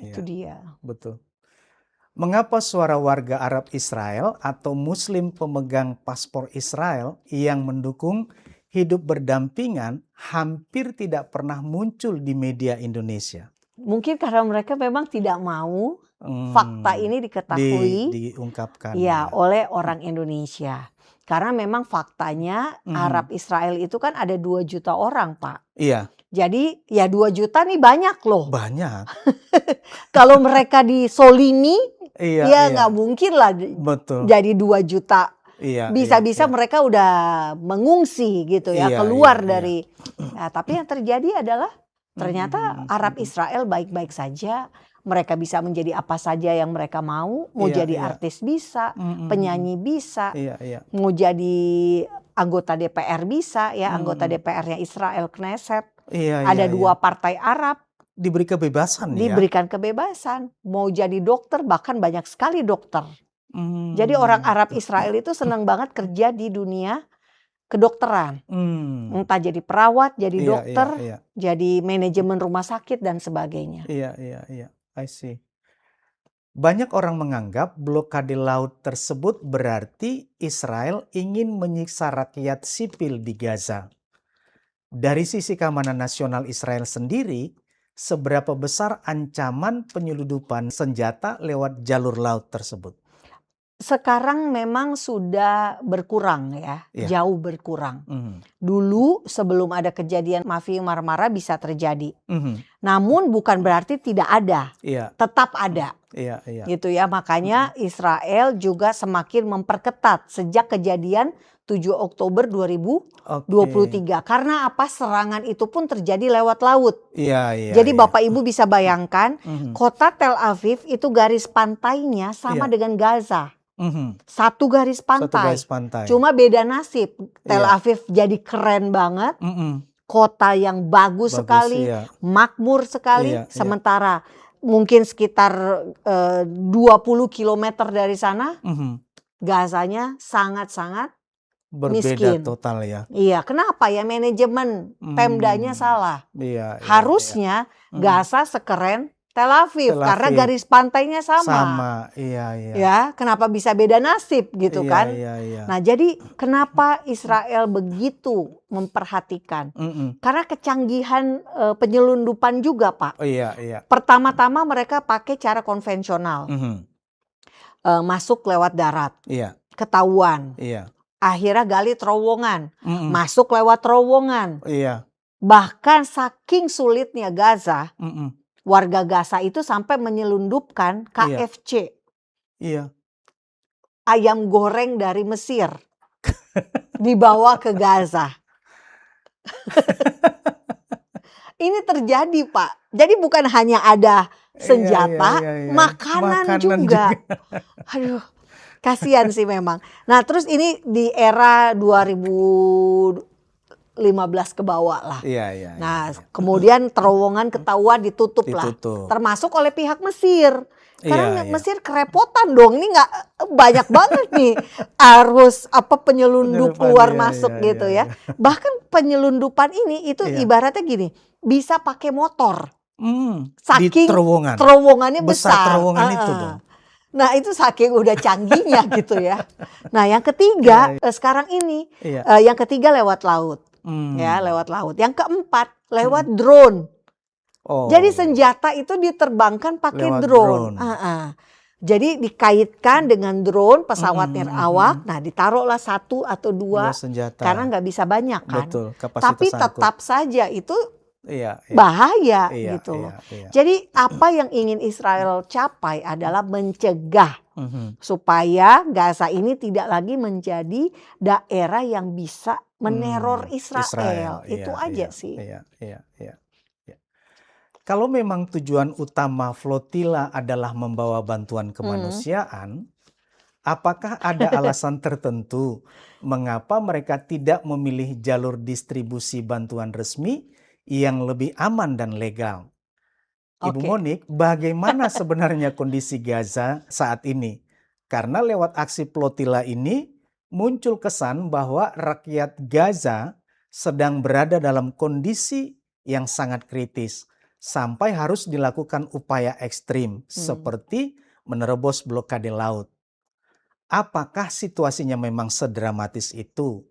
Itu dia. Betul. Mengapa suara warga Arab Israel atau Muslim pemegang paspor Israel yang mendukung hidup berdampingan hampir tidak pernah muncul di media Indonesia? Mungkin karena mereka memang tidak mau fakta ini diketahui diungkapkan oleh orang Indonesia. Karena memang faktanya Arab Israel itu kan ada 2 juta orang, Pak. Iya. Jadi ya 2 juta nih banyak loh. Banyak. Kalau mereka disolimi nggak mungkin lah jadi 2 juta. Bisa-bisa mereka udah mengungsi gitu ya, keluar dari. Nah, tapi yang terjadi adalah ternyata Arab Israel baik-baik saja. Mereka bisa menjadi apa saja yang mereka mau jadi artis bisa, penyanyi bisa, mau jadi anggota DPR bisa ya, anggota DPR-nya Israel Knesset. Ada 2 partai Arab. Diberi kebebasan Diberikan kebebasan. Mau jadi dokter, bahkan banyak sekali dokter. Jadi orang Arab Israel itu senang banget kerja di dunia kedokteran. Entah jadi perawat, jadi dokter, jadi manajemen rumah sakit dan sebagainya. Iya. I see. Banyak orang menganggap blokade laut tersebut berarti Israel ingin menyiksa rakyat sipil di Gaza. Dari sisi keamanan nasional Israel sendiri, seberapa besar ancaman penyeludupan senjata lewat jalur laut tersebut? Sekarang memang sudah berkurang ya, jauh berkurang. Dulu sebelum ada kejadian Mafi Marmara bisa terjadi. Namun bukan berarti tidak ada, tetap ada. Gitu ya, makanya Israel juga semakin memperketat sejak kejadian 7 Oktober 2023. Karena apa? Serangan itu pun terjadi lewat laut. Jadi Bapak Ibu bisa bayangkan, kota Tel Aviv itu garis pantainya sama dengan Gaza. Satu garis pantai. Cuma beda nasib. Tel Aviv jadi keren banget. Kota yang bagus sekali, makmur sekali. Sementara mungkin sekitar 20 kilometer dari sana, Gazanya sangat-sangat berbeda miskin. Total ya. Iya, kenapa ya? Manajemen Pemdanya salah. Harusnya Gaza sekeren Tel Aviv karena garis pantainya sama. Ya, kenapa bisa beda nasib gitu kan? Nah, jadi kenapa Israel begitu memperhatikan? Karena kecanggihan penyelundupan juga, Pak. Pertama-tama mereka pakai cara konvensional. Masuk lewat darat. Ketahuan. Akhirnya gali terowongan. Masuk lewat terowongan. Bahkan saking sulitnya Gaza, warga Gaza itu sampai menyelundupkan KFC. Ayam goreng dari Mesir. Dibawa ke Gaza. Ini terjadi, Pak. Jadi bukan hanya ada senjata, makanan juga. Aduh. Kasihan sih memang. Nah, terus ini di era 2015 ke bawah lah. Iya. Nah, kemudian terowongan ketahuan ditutup lah. Ditutup. Termasuk oleh pihak Mesir. Karena Iya. Mesir kerepotan dong. Ini nggak banyak banget nih arus penyelundup keluar masuk gitu ya. Bahkan penyelundupan ini itu ibaratnya gini, bisa pakai motor. Saking Di terowongan. terowongannya besar. Terowongan itu dong. Nah, itu saking udah canggihnya gitu ya. Nah, yang ketiga sekarang ini, yang ketiga lewat laut. Ya, lewat laut. Yang keempat lewat drone. Jadi senjata itu diterbangkan pakai drone. Jadi dikaitkan dengan drone, pesawat nirawak. Nah, ditaruhlah 1 atau 2 senjata. Karena nggak bisa banyak kan. Betul, tapi tetap saja itu bahaya gitu loh. Jadi apa yang ingin Israel capai adalah mencegah supaya Gaza ini tidak lagi menjadi daerah yang bisa meneror Israel. Itu aja sih. Kalau memang tujuan utama flotila adalah membawa bantuan kemanusiaan, apakah ada alasan tertentu mengapa mereka tidak memilih jalur distribusi bantuan resmi yang lebih aman dan legal? Ibu Monik, bagaimana sebenarnya kondisi Gaza saat ini? Karena lewat aksi flotila ini muncul kesan bahwa rakyat Gaza sedang berada dalam kondisi yang sangat kritis. Sampai harus dilakukan upaya ekstrim seperti menerobos blokade laut. Apakah situasinya memang sedramatis itu?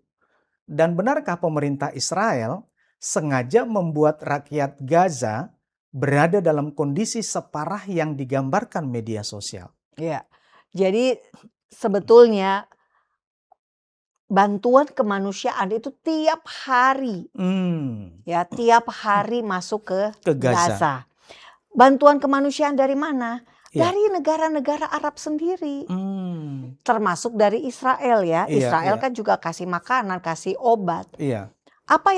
Dan benarkah pemerintah Israel sengaja membuat rakyat Gaza berada dalam kondisi separah yang digambarkan media sosial? Ya, jadi sebetulnya bantuan kemanusiaan itu tiap hari, tiap hari masuk ke Gaza. Bantuan kemanusiaan dari mana? Dari negara-negara Arab sendiri, termasuk dari Israel ya. Israel kan juga kasih makanan, kasih obat. Apa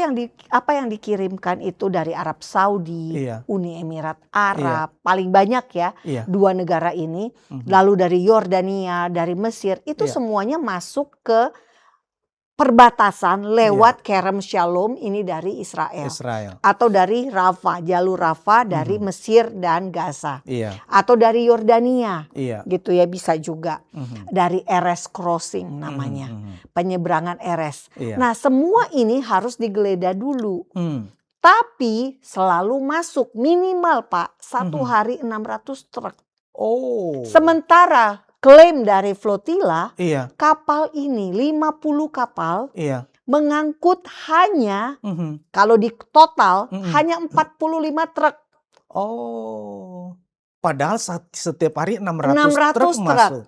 yang dikirimkan itu dari Arab Saudi, Uni Emirat Arab, paling banyak ya 2 negara ini. Lalu dari Yordania, dari Mesir, itu semuanya masuk ke perbatasan lewat Kerem Shalom ini dari Israel. Atau dari Rafah, jalur Rafah dari Mesir dan Gaza. Atau dari Yordania, gitu ya, bisa juga. Dari Erez Crossing namanya, penyeberangan Erez. Nah, semua ini harus digeledah dulu. Tapi selalu masuk minimal Pak, 1 hari 600 truk. Sementara klaim dari flotila, kapal ini 50 kapal mengangkut hanya kalau di total hanya 45 truk. Padahal setiap hari 600 truk masuk.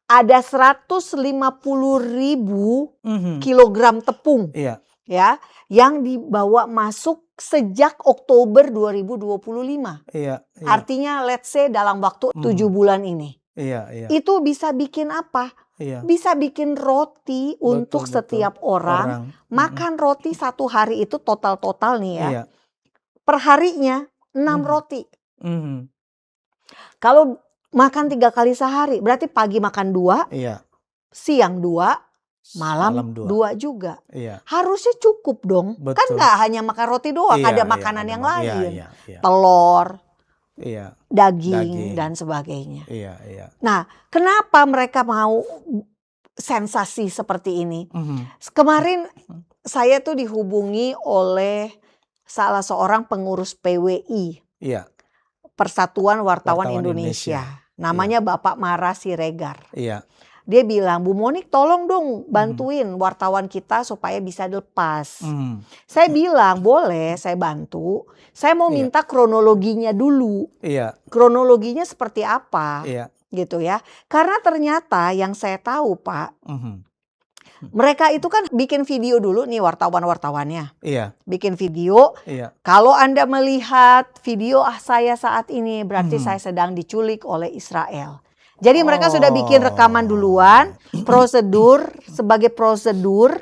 Ada 150.000 kilogram tepung ya yang dibawa masuk sejak Oktober 2025. Artinya let's say dalam waktu 7 bulan ini. Itu bisa bikin apa? Bisa bikin roti untuk setiap orang. Makan roti 1 hari itu total nih ya. Perharinya 6 roti. Kalau makan 3 kali sehari, berarti pagi makan 2, siang 2, malam 2 juga. Harusnya cukup dong. Kan nggak hanya makan roti doang, ada makanan yang lain. Telur, daging dan sebagainya. Nah, kenapa mereka mau sensasi seperti ini? Kemarin saya tuh dihubungi oleh salah seorang pengurus PWI, Persatuan Wartawan Indonesia. Namanya Bapak Mara Siregar. Dia bilang, Bu Monik tolong dong bantuin wartawan kita supaya bisa dilepas. Saya bilang, boleh saya bantu. Saya mau minta kronologinya dulu. Kronologinya seperti apa gitu ya. Karena ternyata yang saya tahu Pak, mereka itu kan bikin video dulu nih wartawan-wartawannya. Bikin video. Kalau Anda melihat video saya saat ini, berarti saya sedang diculik oleh Israel. Jadi mereka sudah bikin rekaman duluan, sebagai prosedur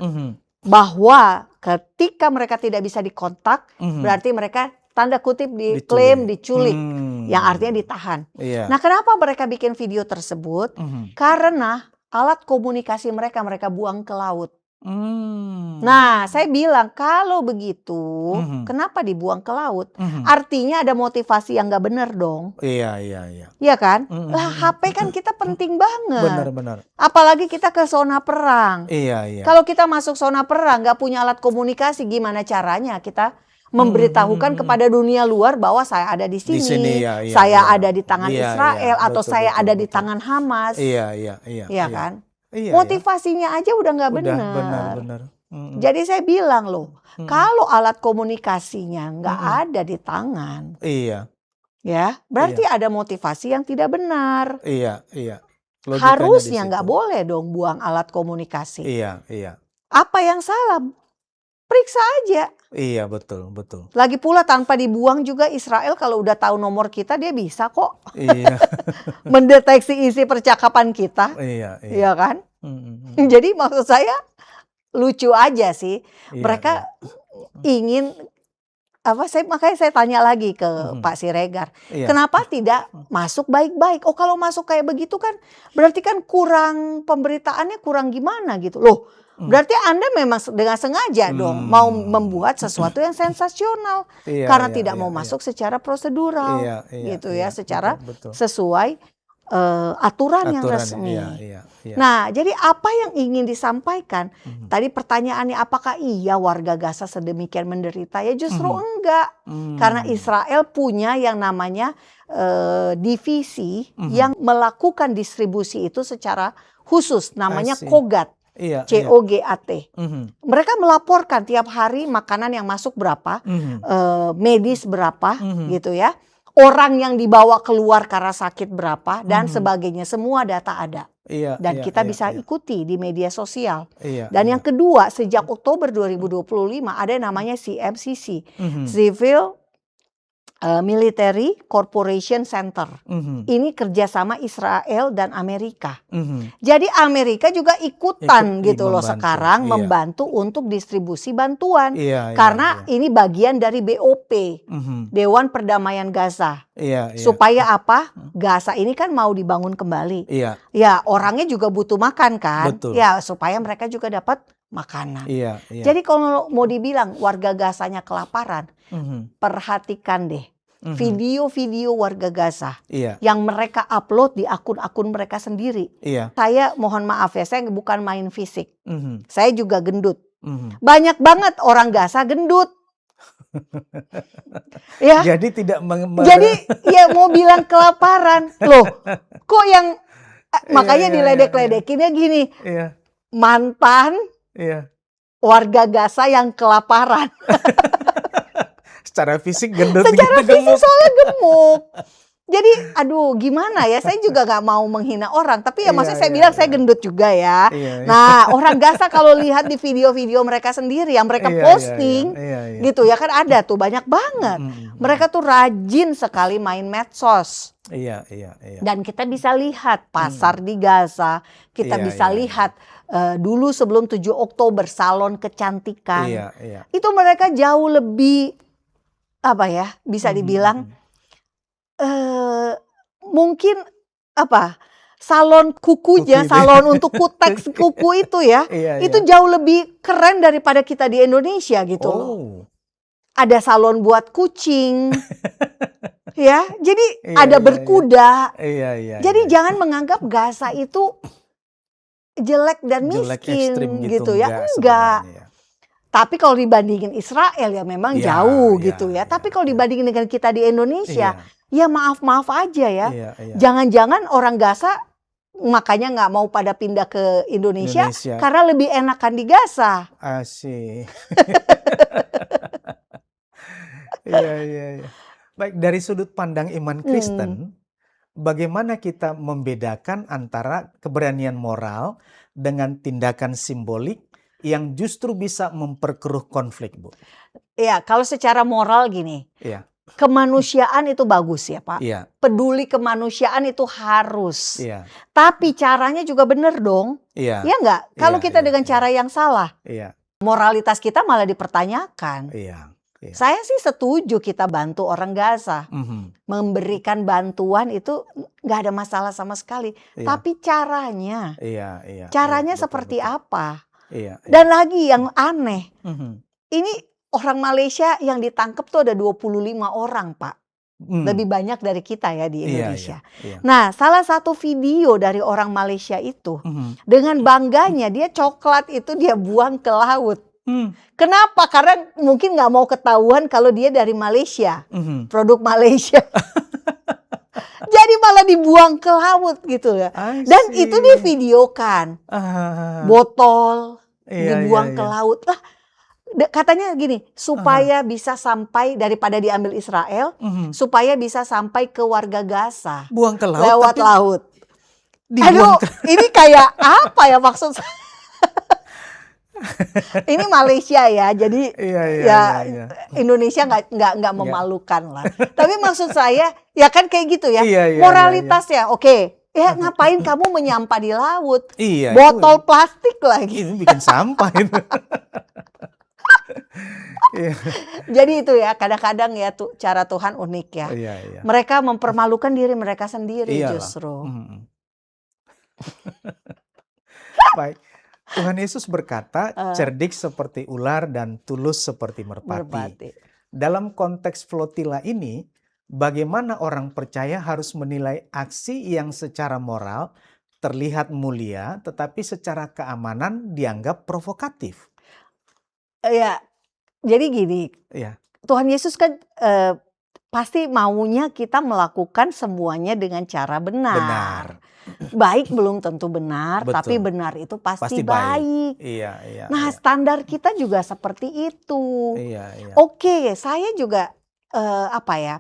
bahwa ketika mereka tidak bisa dikontak, berarti mereka tanda kutip diklaim diculik, Hmm. yang artinya ditahan. Iya. Nah, kenapa mereka bikin video tersebut? Mhm. Karena alat komunikasi mereka buang ke laut. Hmm. Nah, saya bilang kalau begitu, Mhm. kenapa dibuang ke laut? Mhm. Artinya ada motivasi yang nggak benar dong. Iya. Iya kan? Mhm. Lah, HP kan kita penting banget. Benar. Apalagi kita ke zona perang. Iya. Kalau kita masuk zona perang, nggak punya alat komunikasi, gimana caranya kita memberitahukan kepada dunia luar bahwa saya ada di sini, ya, saya ada di tangan Iya, Israel, iya. atau Betul, saya betul, ada di betul. tangan Hamas. Iya. Iya kan? Iya, Motivasinya aja udah nggak Udah benar. benar. Mhm. Jadi saya bilang loh, Mhm. kalau alat komunikasinya nggak Mhm. ada di tangan, Iya. ya berarti ada motivasi yang tidak benar. Iya. Logikanya di Harusnya nggak situ. boleh dong buang alat komunikasi. Iya. Apa yang salah? Periksa aja. Iya, betul. Lagi pula tanpa dibuang juga Israel kalau udah tahu nomor kita dia bisa kok Iya. mendeteksi isi percakapan kita. Iya. Iya kan? Mhm. Jadi maksud saya lucu aja sih. Iya, Mereka ingin makanya saya tanya lagi ke Pak Siregar. Iya. Kenapa tidak masuk baik-baik? Oh, kalau masuk kayak begitu kan berarti kan kurang pemberitaannya, kurang gimana gitu. Loh, berarti Anda memang dengan sengaja dong mau membuat sesuatu yang sensasional. Iya, Karena iya, tidak iya, mau iya. masuk secara prosedural. Iya, Gitu iya, ya, secara betul. sesuai aturan yang resmi. Iya. Nah, jadi apa yang ingin disampaikan? Mhm. Tadi pertanyaannya, apakah iya warga Gaza sedemikian menderita? Ya justru enggak. Karena Israel punya yang namanya divisi yang melakukan distribusi itu secara khusus. Namanya I see. Kogat. Iya. COGAT. Mhm. Mereka melaporkan tiap hari makanan yang masuk berapa, medis berapa, gitu ya. Orang yang dibawa keluar karena sakit berapa, dan sebagainya. Semua data ada. Iya. Dan kita bisa ikuti di media sosial. Iya. Dan yang kedua, sejak Oktober 2025 ada yang namanya CMCC, Civil Military Corporation Center. Ini kerjasama Israel dan Amerika. Jadi Amerika juga ikutan gitu loh membantu. sekarang Iya. membantu untuk distribusi bantuan. Iya. Karena ini bagian dari BOP, Dewan Perdamaian Gaza. Iya. Supaya apa? Gaza ini kan mau dibangun kembali. Iya. Ya, orangnya juga butuh makan kan? Betul. Ya, supaya mereka juga dapat makanan. Iya. Jadi kalau mau dibilang warga Gazanya kelaparan, perhatikan deh video-video warga Gaza yang mereka upload di akun-akun mereka sendiri. Iya. Saya mohon maaf ya, saya bukan main fisik. Saya juga gendut. Mhm. Banyak banget orang Gaza gendut. Ya. Jadi tidak Jadi ya mau bilang kelaparan. Loh, kok yang makanya diledek-ledekinnya gini. Iya. Mantan warga Gaza yang kelaparan. Secara fisik gendut. Secara gitu, fisik soalnya gemuk. Jadi aduh gimana ya, saya juga gak mau menghina orang. Tapi ya maksudnya saya bilang saya gendut juga ya. Nah, orang Gaza kalau lihat di video-video mereka sendiri yang mereka posting gitu ya kan, ada tuh banyak banget. Mereka tuh rajin sekali main medsos. Iya. Dan kita bisa lihat pasar di Gaza. Kita bisa lihat dulu sebelum 7 Oktober salon kecantikan. Iya. Itu mereka jauh lebih bisa dibilang mungkin salon kukunya, salon untuk kuteks kuku itu ya, itu jauh lebih keren daripada kita di Indonesia gitu loh. Ada salon buat kucing, ya, jadi ada berkuda. Jadi jangan menganggap Gaza itu jelek dan miskin gitu ya, enggak. Tapi kalau dibandingin Israel ya memang jauh gitu ya. Tapi kalau dibandingin dengan kita di Indonesia, ya maaf-maaf aja ya. Jangan-jangan orang Gaza makanya nggak mau pada pindah ke Indonesia karena lebih enakan di Gaza. Asik. Iya. Baik, dari sudut pandang iman Kristen, bagaimana kita membedakan antara keberanian moral dengan tindakan simbolik yang justru bisa memperkeruh konflik, Bu? Ya, kalau secara moral gini, kemanusiaan itu bagus ya Pak. Peduli kemanusiaan itu harus. Tapi caranya juga benar dong. Ya nggak? Kalau kita dengan cara yang salah, moralitas kita malah dipertanyakan. Iya. Saya sih setuju kita bantu orang Gaza. Mhm. Memberikan bantuan itu nggak ada masalah sama sekali. Iya. Tapi caranya, Iya, iya. caranya Betul, seperti betul. apa? Iya, iya. Dan lagi yang aneh, Mhm. ini orang Malaysia yang ditangkap tuh ada 25 orang, Pak. Lebih banyak dari kita ya di Iya, Indonesia. iya. Nah, salah satu video dari orang Malaysia itu, Mhm. dengan bangganya dia coklat itu dia buang ke laut. Kenapa? Karena mungkin nggak mau ketahuan kalau dia dari Malaysia, Mhm. produk Malaysia. Jadi malah dibuang ke laut gitu ya. I Dan itu see. divideokan, Ah. botol Iya, dibuang iya, ke iya. laut. Lah, katanya gini, supaya bisa sampai daripada diambil Israel, Mhm. supaya bisa sampai ke warga Gaza Buang ke laut lewat tapi laut. dibuang Aduh, ke ini kayak apa ya maksud saya? Ini Malaysia ya, jadi Iya, iya, ya iya, iya. Indonesia nggak memalukan lah. Tapi maksud saya ya kan kayak gitu ya, Iya, iya, moralitas ya. Oke, ya ngapain kamu menyampah di laut? Iya, Botol plastik lagi. ini bikin sampah itu. Iya. Jadi itu ya kadang-kadang ya cara Tuhan unik ya. Iya, iya. Mereka mempermalukan diri mereka sendiri Iyalah. justru. Mhm. Baik. Tuhan Yesus berkata, cerdik seperti ular dan tulus seperti merpati. Merpati. Dalam konteks flotila ini, bagaimana orang percaya harus menilai aksi yang secara moral terlihat mulia, tetapi secara keamanan dianggap provokatif? Ya, jadi gini, Iya. Tuhan Yesus kan pasti maunya kita melakukan semuanya dengan cara benar. Benar. Baik belum tentu benar, Betul. tapi benar itu pasti Pasti baik. Iya, iya. Nah, iya. standar kita juga seperti itu. Iya, iya. Oke, saya juga apa ya,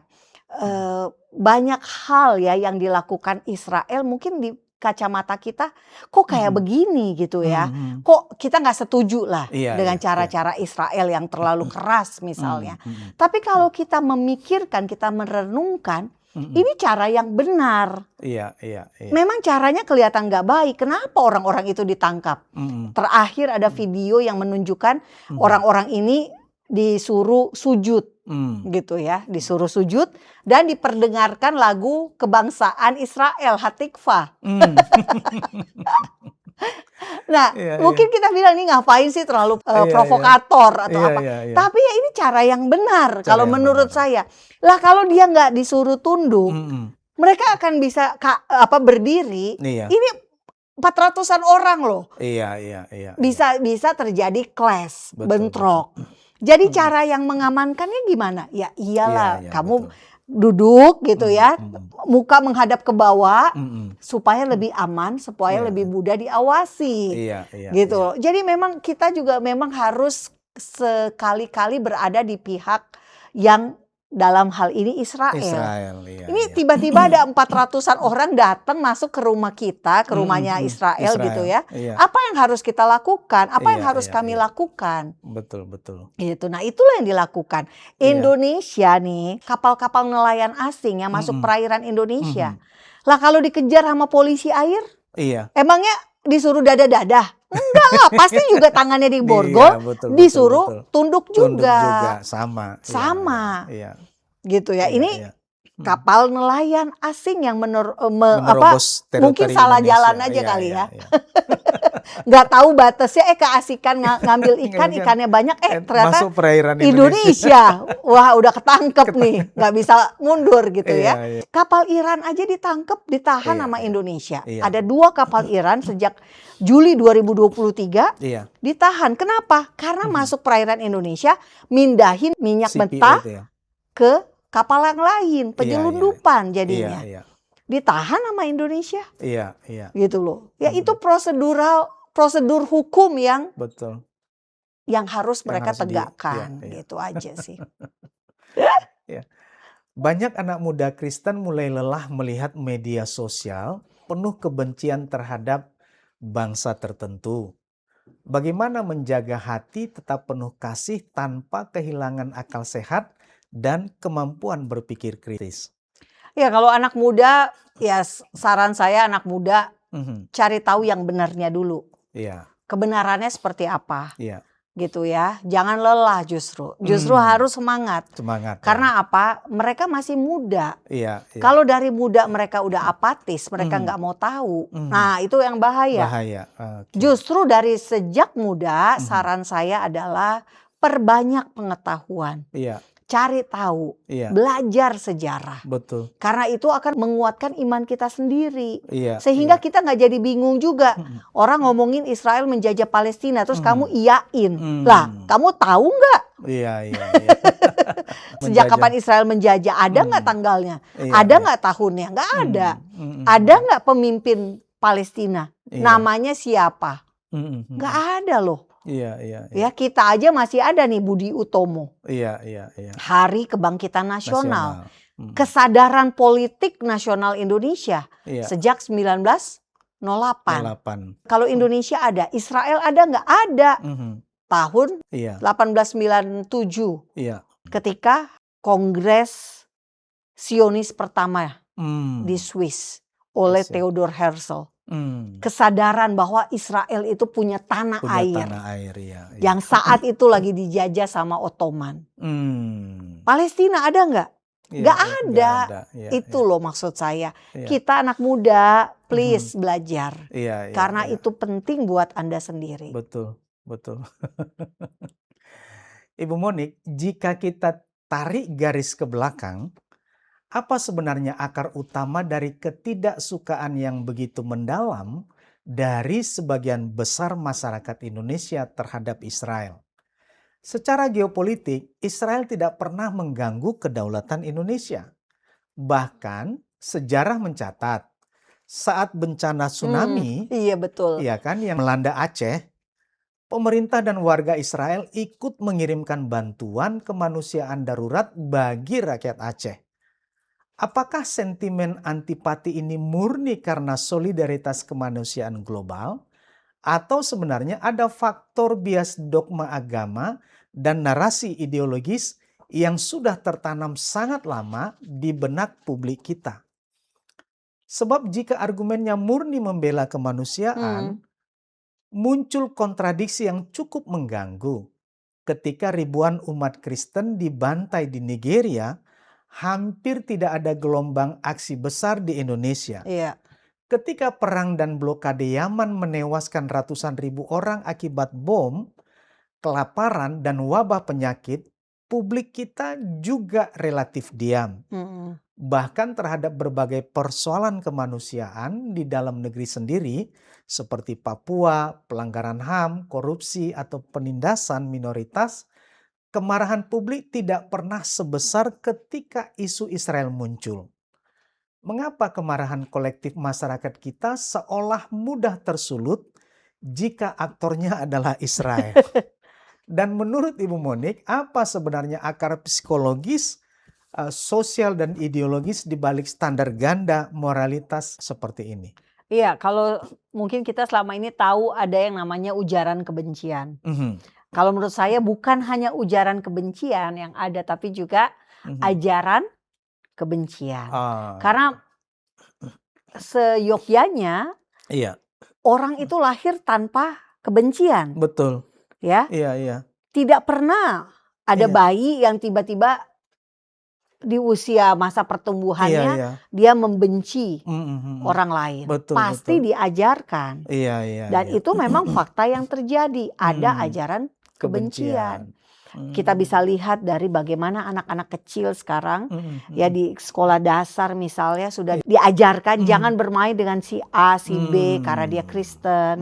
banyak hal ya yang dilakukan Israel mungkin di kacamata kita kok kayak begini gitu ya. Mhm. Kok kita nggak setuju lah Iya, dengan iya, cara-cara Israel yang terlalu keras misalnya. Mhm. Tapi kalau kita memikirkan, kita merenungkan, Mhm. ini cara yang benar. Iya, iya, iya. Memang caranya kelihatan nggak baik. Kenapa orang-orang itu ditangkap? Mhm. Terakhir ada video yang menunjukkan orang-orang ini disuruh sujud gitu ya, disuruh sujud dan diperdengarkan lagu kebangsaan Israel, Hatikvah. Nah, Iya, mungkin kita bilang ini ngapain sih terlalu Iya, provokator atau Iya, apa. iya, iya. Tapi ya ini cara yang benar Cara kalau yang menurut benar. saya. Lah kalau dia nggak disuruh tunduk, mereka akan bisa berdiri. Iya. Ini 400-an orang loh. Iya, iya, iya. Bisa terjadi clash, Betul, bentrok. Jadi cara yang mengamankannya gimana? Ya iyalah, Iya, iya, kamu betul. duduk gitu ya, muka menghadap ke bawah supaya lebih aman, supaya Iya, lebih mudah diawasi. Iya, iya. Gitu iya. loh. Jadi memang kita juga memang harus sekali-kali berada di pihak yang dalam hal ini Israel. Iya, Ini iya. tiba-tiba ada 400-an orang datang masuk ke rumah kita, ke rumahnya Israel gitu ya. Iya. Apa yang harus kita lakukan? Apa yang Iya, harus iya, kami iya. lakukan? Betul, betul. Gitu. Nah, itulah yang dilakukan. Iya. Indonesia nih, kapal-kapal nelayan asing yang masuk perairan Indonesia. Lah kalau dikejar sama polisi air, Iya. emangnya disuruh dada-dada? Enggak lah, pasti juga tangannya diborgol, Iya, betul, disuruh betul. tunduk Tunduk juga. juga, sama. Iya, Sama. Iya. Gitu ya. Iya, Ini iya. kapal nelayan asing yang Menerobos teritori mungkin salah Indonesia. jalan aja Iya, kali iya, ya. iya. Nggak tahu batasnya, keasikan ngambil ikan, Iya, ikannya banyak, ternyata masuk perairan Indonesia. Wah, udah ketangkep nih, nggak bisa mundur gitu Iya, ya. iya. Kapal Iran aja ditangkep, ditahan Iya, sama iya. Indonesia. Iya. Ada 2 kapal Iran sejak Juli 2023 Iya. ditahan. Kenapa? Karena masuk perairan Indonesia, mindahin minyak CPO mentah itu ya. ke kapal yang lain, penyelundupan jadinya. Iya, iya. Ditahan sama Indonesia. Iya, iya. Gitu loh. Ya itu prosedur hukum yang Betul. harus mereka harus tegakkan. iya. Gitu aja sih. Ya. Banyak anak muda Kristen mulai lelah melihat media sosial penuh kebencian terhadap bangsa tertentu. Bagaimana menjaga hati tetap penuh kasih tanpa kehilangan akal sehat dan kemampuan berpikir kritis? Ya kalau anak muda, ya saran saya anak muda cari tahu yang benarnya dulu. Iya, Kebenarannya seperti apa. iya. gitu ya. Jangan lelah justru harus semangat. Semangat. Karena apa? Mereka masih muda. Iya. Kalau dari muda mereka udah apatis, mereka nggak mau tahu. Nah, itu yang bahaya. Okay. Justru dari sejak muda, saran saya adalah perbanyak pengetahuan. Iya. Cari tahu, belajar sejarah. Betul. Karena itu akan menguatkan iman kita sendiri. Iya. Sehingga kita nggak jadi bingung juga. Orang ngomongin Israel menjajah Palestina, terus kamu iyain. Lah, kamu tahu nggak? Iya. Sejak kapan Israel menjajah? Ada nggak tanggalnya? Ada nggak tahunnya? Nggak ada. Ada nggak pemimpin Palestina? Namanya siapa? Nggak ada loh. Iya. Ya, kita aja masih ada nih Budi Utomo. Iya. Hari Kebangkitan Nasional. Kesadaran politik nasional Indonesia sejak 1908. Kalau Indonesia ada, Israel ada nggak? Ada. Tahun 1897. Ketika Kongres Zionis pertama di Swiss oleh Theodor Herzl. Kesadaran bahwa Israel itu punya tanah air yang saat itu lagi dijajah sama Ottoman. Palestina ada nggak? Nggak ada. Itu loh maksud saya. Kita anak muda, please belajar. Karena itu penting buat Anda sendiri. Betul. Ibu Monik, jika kita tarik garis ke belakang, apa sebenarnya akar utama dari ketidaksukaan yang begitu mendalam dari sebagian besar masyarakat Indonesia terhadap Israel? Secara geopolitik, Israel tidak pernah mengganggu kedaulatan Indonesia. Bahkan sejarah mencatat saat bencana tsunami, yang melanda Aceh, pemerintah dan warga Israel ikut mengirimkan bantuan kemanusiaan darurat bagi rakyat Aceh. Apakah sentimen antipati ini murni karena solidaritas kemanusiaan global? Atau sebenarnya ada faktor bias dogma agama dan narasi ideologis yang sudah tertanam sangat lama di benak publik kita? Sebab jika argumennya murni membela kemanusiaan, muncul kontradiksi yang cukup mengganggu. Ketika ribuan umat Kristen dibantai di Nigeria, hampir tidak ada gelombang aksi besar di Indonesia. Ketika perang dan blokade Yaman menewaskan ratusan ribu orang akibat bom, kelaparan, dan wabah penyakit, publik kita juga relatif diam. Bahkan terhadap berbagai persoalan kemanusiaan di dalam negeri sendiri, seperti Papua, pelanggaran HAM, korupsi, atau penindasan minoritas, kemarahan publik tidak pernah sebesar ketika isu Israel muncul. Mengapa kemarahan kolektif masyarakat kita seolah mudah tersulut jika aktornya adalah Israel? Dan menurut Ibu Monik, apa sebenarnya akar psikologis, sosial, dan ideologis di balik standar ganda moralitas seperti ini? Iya, kalau mungkin kita selama ini tahu ada yang namanya ujaran kebencian. Kalau menurut saya bukan hanya ujaran kebencian yang ada, tapi juga ajaran kebencian. Karena seyogyanya orang itu lahir tanpa kebencian. Betul. Ya. Tidak pernah ada bayi yang tiba-tiba di usia masa pertumbuhannya dia membenci orang lain. Pasti diajarkan. Dan itu memang fakta yang terjadi. Ada ajaran kebencian. Kita bisa lihat dari bagaimana anak-anak kecil sekarang ya di sekolah dasar misalnya sudah diajarkan jangan bermain dengan si A, si B karena dia Kristen.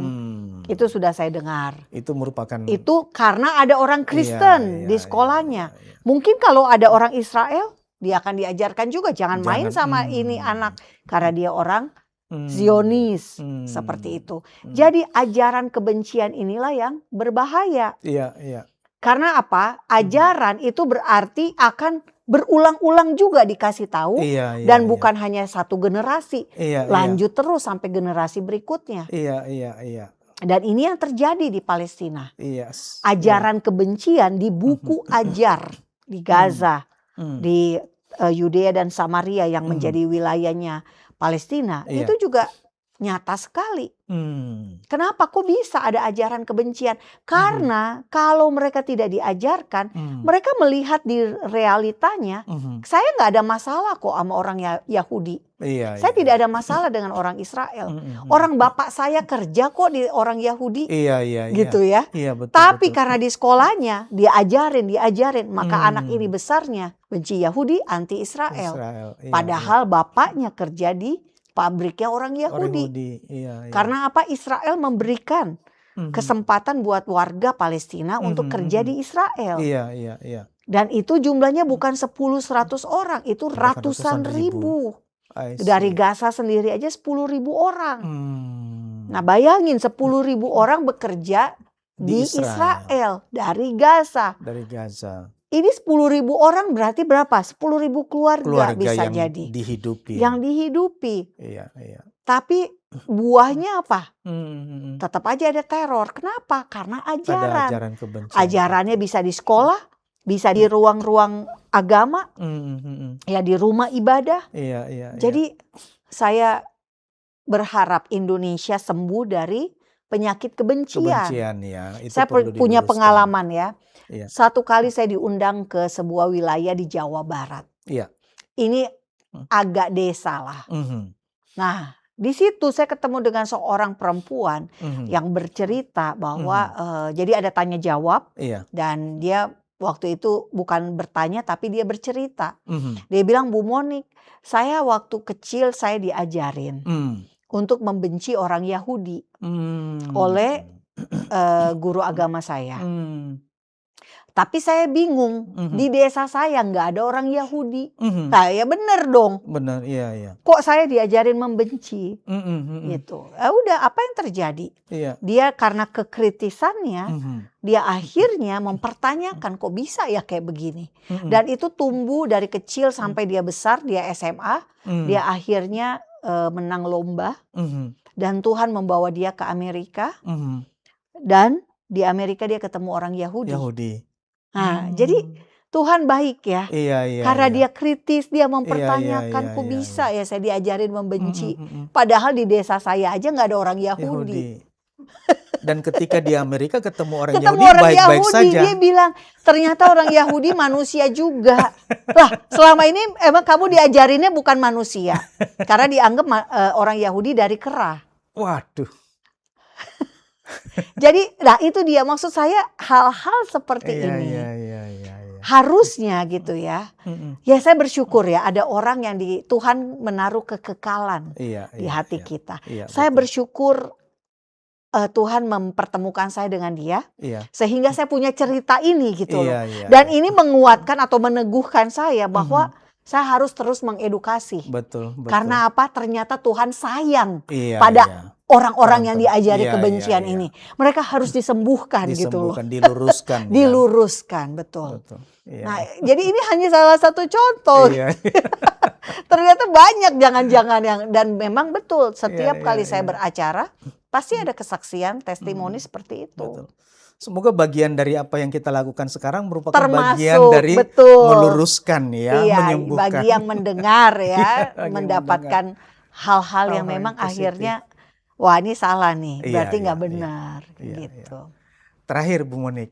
Itu sudah saya dengar. Itu merupakan karena ada orang Kristen di sekolahnya. Mungkin kalau ada orang Israel dia akan diajarkan juga jangan main sama ini anak karena dia orang Zionis seperti itu. Jadi ajaran kebencian inilah yang berbahaya. Karena apa? Ajaran itu berarti akan berulang-ulang juga dikasih tahu dan bukan hanya satu generasi, lanjut terus sampai generasi berikutnya. Dan ini yang terjadi di Palestina. Ajaran kebencian di buku ajar di Gaza, di Yudea dan Samaria yang menjadi wilayahnya Palestina, itu juga nyata sekali. Hmm. Kenapa kok bisa ada ajaran kebencian? Karena kalau mereka tidak diajarkan, mereka melihat di realitanya, saya nggak ada masalah kok sama orang Yahudi. Iya, Saya iya, tidak iya. ada masalah dengan orang Israel. Orang bapak saya kerja kok di orang Yahudi. Iya, iya, iya. Gitu ya. Iya, betul, Tapi betul. karena di sekolahnya diajarin, maka anak ini besarnya benci Yahudi, anti Israel. Iya, Padahal bapaknya kerja di pabriknya orang Yahudi. Iya, iya. Karena apa? Israel memberikan kesempatan buat warga Palestina untuk kerja di Israel. Iya, iya, iya. Dan itu jumlahnya bukan 10-100 orang, itu ratusan ribu. Dari Gaza sendiri aja 10.000 orang. Nah bayangin 10.000 orang bekerja di Israel dari Gaza. Dari Gaza. Ini 10.000 orang berarti berapa? 10.000 keluarga bisa yang jadi. dihidupi. Yang dihidupi. Iya, iya. Tapi buahnya apa? Tetap aja ada teror. Kenapa? Karena ajaran. Ada ajaran kebencian. Ajarannya bisa di sekolah, bisa di ruang-ruang agama, ya di rumah ibadah. Iya, iya. Jadi saya berharap Indonesia sembuh dari penyakit kebencian. Kebencian ya. Itu Saya perlu punya diluruskan. pengalaman ya. Iya. Satu kali saya diundang ke sebuah wilayah di Jawa Barat. Iya. Ini agak desa lah. Nah, di situ saya ketemu dengan seorang perempuan yang bercerita bahwa jadi ada tanya jawab. Iya. Dan dia waktu itu bukan bertanya tapi dia bercerita. Dia bilang, Bu Monik, saya waktu kecil saya diajarin untuk membenci orang Yahudi oleh guru agama saya. Tapi saya bingung, di desa saya nggak ada orang Yahudi. Nah ya bener dong. Benar, iya, iya. Kok saya diajarin membenci? Gitu. Udah, apa yang terjadi? Iya. Dia karena kekritisannya, dia akhirnya mempertanyakan kok bisa ya kayak begini. Dan itu tumbuh dari kecil sampai dia besar, dia SMA. Dia akhirnya menang lomba. Dan Tuhan membawa dia ke Amerika. Dan di Amerika dia ketemu orang Yahudi. Nah, jadi Tuhan baik ya. Iya, iya. Karena iya. dia kritis, dia mempertanyakan kok bisa ya saya diajarin membenci. Padahal di desa saya aja nggak ada orang Yahudi. Dan ketika di Amerika ketemu orang Ketemu Yahudi orang baik-baik Yahudi, saja. dia bilang ternyata orang Yahudi manusia juga. Lah selama ini emang kamu diajarinnya bukan manusia. Karena dianggap orang Yahudi dari kera. Waduh. Jadi, nah itu dia maksud saya hal-hal seperti ini. Iya. Harusnya gitu ya. Ya saya bersyukur ya ada orang yang Tuhan menaruh kekekalan di hati kita. Saya bersyukur Tuhan mempertemukan saya dengan dia. Sehingga saya punya cerita ini gitu loh. Dan ini menguatkan atau meneguhkan saya bahwa saya harus terus mengedukasi. Betul. Karena apa? Ternyata Tuhan sayang pada orang-orang yang diajari kebencian ini. Mereka harus disembuhkan gitu loh. Diluruskan. Diluruskan, betul. Iya. Nah, jadi ini hanya salah satu contoh. Ternyata banyak jangan-jangan yang, dan memang betul setiap kali saya beracara pasti ada kesaksian, testimoni seperti itu. Betul. Semoga bagian dari apa yang kita lakukan sekarang merupakan Termasuk, bagian dari meluruskan ya, menyembuhkan. Bagi yang mendengar ya, mendapatkan hal-hal yang memang akhirnya wah ini salah nih, berarti nggak benar gitu. Terakhir Bu Monik,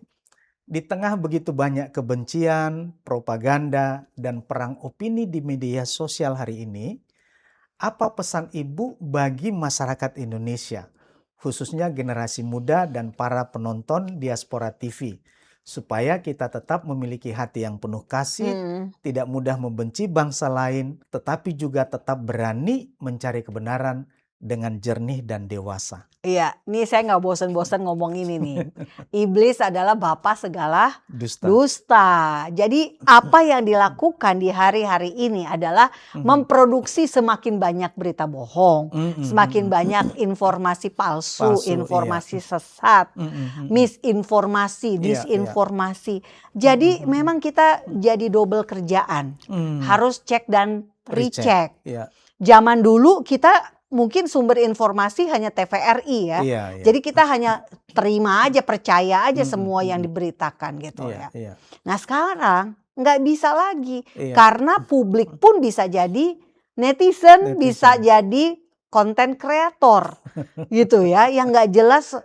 di tengah begitu banyak kebencian, propaganda, dan perang opini di media sosial hari ini, apa pesan Ibu bagi masyarakat Indonesia, khususnya generasi muda dan para penonton Diaspora TV, supaya kita tetap memiliki hati yang penuh kasih, tidak mudah membenci bangsa lain, tetapi juga tetap berani mencari kebenaran dengan jernih dan dewasa. Iya, ini saya nggak bosan-bosan ngomong ini nih. Iblis adalah bapa segala dusta. Jadi apa yang dilakukan di hari-hari ini adalah memproduksi semakin banyak berita bohong, semakin banyak informasi palsu, informasi sesat, misinformasi, disinformasi. Jadi memang kita jadi double kerjaan. Harus cek dan recheck. Zaman dulu kita mungkin sumber informasi hanya TVRI ya. Jadi kita hanya terima aja, percaya aja semua yang diberitakan gitu ya. Nah sekarang nggak bisa lagi. Karena publik pun bisa jadi netizen, bisa jadi konten kreator gitu ya, yang nggak jelas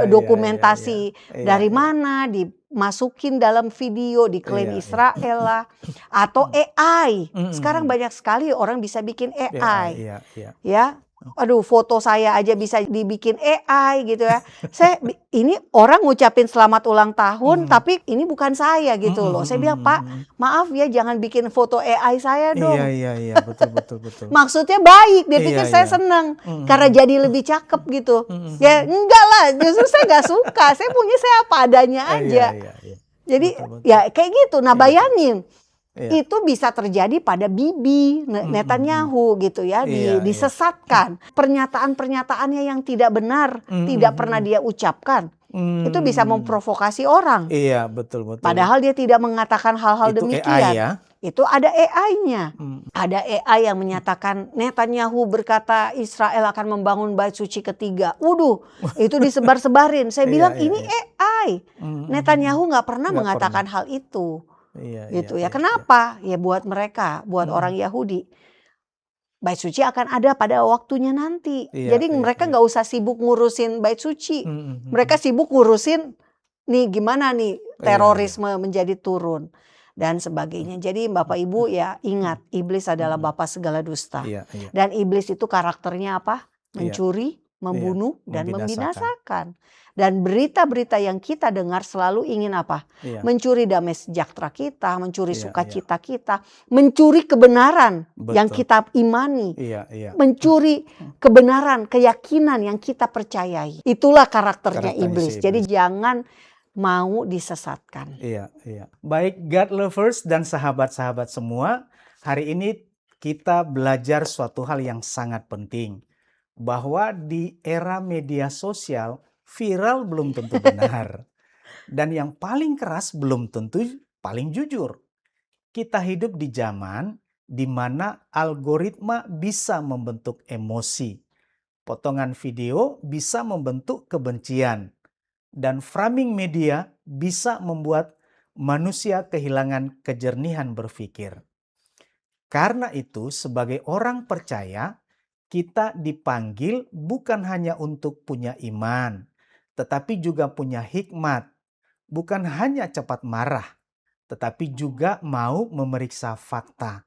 dokumentasi dari mana dimasukin dalam video, diklaim Israel lah, atau AI. Sekarang banyak sekali orang bisa bikin AI, ya. Aduh, foto saya aja bisa dibikin AI gitu ya. Ini orang ngucapin selamat ulang tahun, tapi ini bukan saya gitu loh. Saya bilang, Pak, maaf ya, jangan bikin foto AI saya dong. Iya, betul. Maksudnya baik, dia pikir saya senang karena jadi lebih cakep gitu. Ya enggak lah, justru saya nggak suka. Saya punya saya apa adanya aja. Jadi betul. Ya kayak gitu. Nah bayangin. Itu bisa terjadi pada Bibi Netanyahu gitu ya, disesatkan. Pernyataan-pernyataannya yang tidak benar, tidak pernah dia ucapkan. Itu bisa memprovokasi orang. Iya, betul. Padahal dia tidak mengatakan hal-hal demikian. AI ya? Itu ada AI-nya. Ada AI yang menyatakan Netanyahu berkata Israel akan membangun bait suci ketiga. Itu disebar-sebarin. Saya bilang ini AI. Netanyahu nggak pernah mengatakan hal itu. Gitu ya. Kenapa? Ya buat mereka, buat orang Yahudi. Bait suci akan ada pada waktunya nanti. Jadi mereka nggak usah sibuk ngurusin bait suci. Mereka sibuk ngurusin nih gimana nih terorisme menjadi turun dan sebagainya. Jadi Bapak Ibu ya ingat, iblis adalah bapa segala dusta. Dan iblis itu karakternya apa? Mencuri, membunuh, dan membinasakan. Dan berita-berita yang kita dengar selalu ingin apa? Mencuri damai sejahtera kita, mencuri sukacita kita, mencuri kebenaran yang kita imani, mencuri kebenaran, keyakinan yang kita percayai. Itulah karakternya iblis. Jadi jangan mau disesatkan. Baik God lovers dan sahabat-sahabat semua, hari ini kita belajar suatu hal yang sangat penting. Bahwa di era media sosial, viral belum tentu benar. Dan yang paling keras belum tentu paling jujur. Kita hidup di zaman di mana algoritma bisa membentuk emosi. Potongan video bisa membentuk kebencian. Dan framing media bisa membuat manusia kehilangan kejernihan berpikir. Karena itu, sebagai orang percaya, kita dipanggil bukan hanya untuk punya iman, tetapi juga punya hikmat. Bukan hanya cepat marah, tetapi juga mau memeriksa fakta.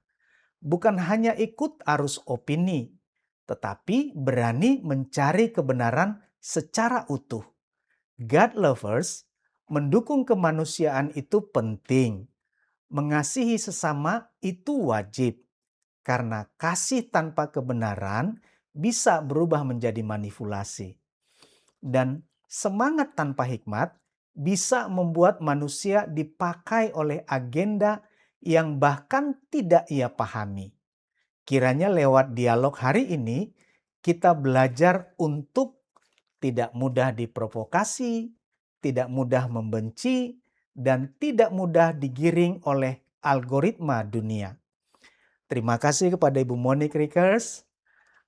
Bukan hanya ikut arus opini, tetapi berani mencari kebenaran secara utuh. God lovers, mendukung kemanusiaan itu penting. Mengasihi sesama itu wajib. Karena kasih tanpa kebenaran bisa berubah menjadi manipulasi. Dan semangat tanpa hikmat bisa membuat manusia dipakai oleh agenda yang bahkan tidak ia pahami. Kiranya lewat dialog hari ini, kita belajar untuk tidak mudah diprovokasi, tidak mudah membenci, dan tidak mudah digiring oleh algoritma dunia. Terima kasih kepada Ibu Monique Rickers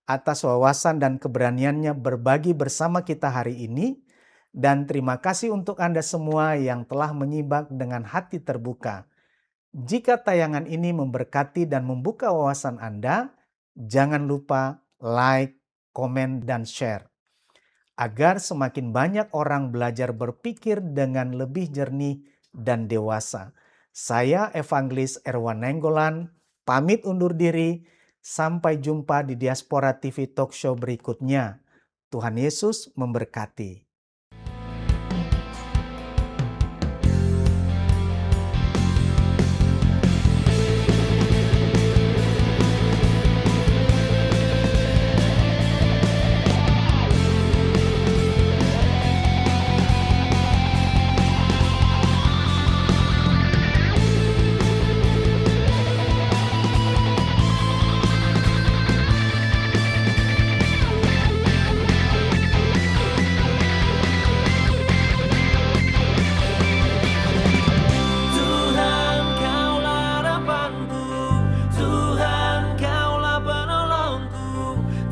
atas wawasan dan keberaniannya berbagi bersama kita hari ini. Dan terima kasih untuk Anda semua yang telah menyimak dengan hati terbuka. Jika tayangan ini memberkati dan membuka wawasan Anda, jangan lupa like, komen, dan share. Agar semakin banyak orang belajar berpikir dengan lebih jernih dan dewasa. Saya Evangelis Erwan Nainggolan, pamit undur diri. Sampai jumpa di Diaspora TV Talk Show berikutnya. Tuhan Yesus memberkati.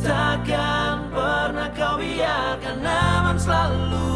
Takkan pernah kau biarkan aman selalu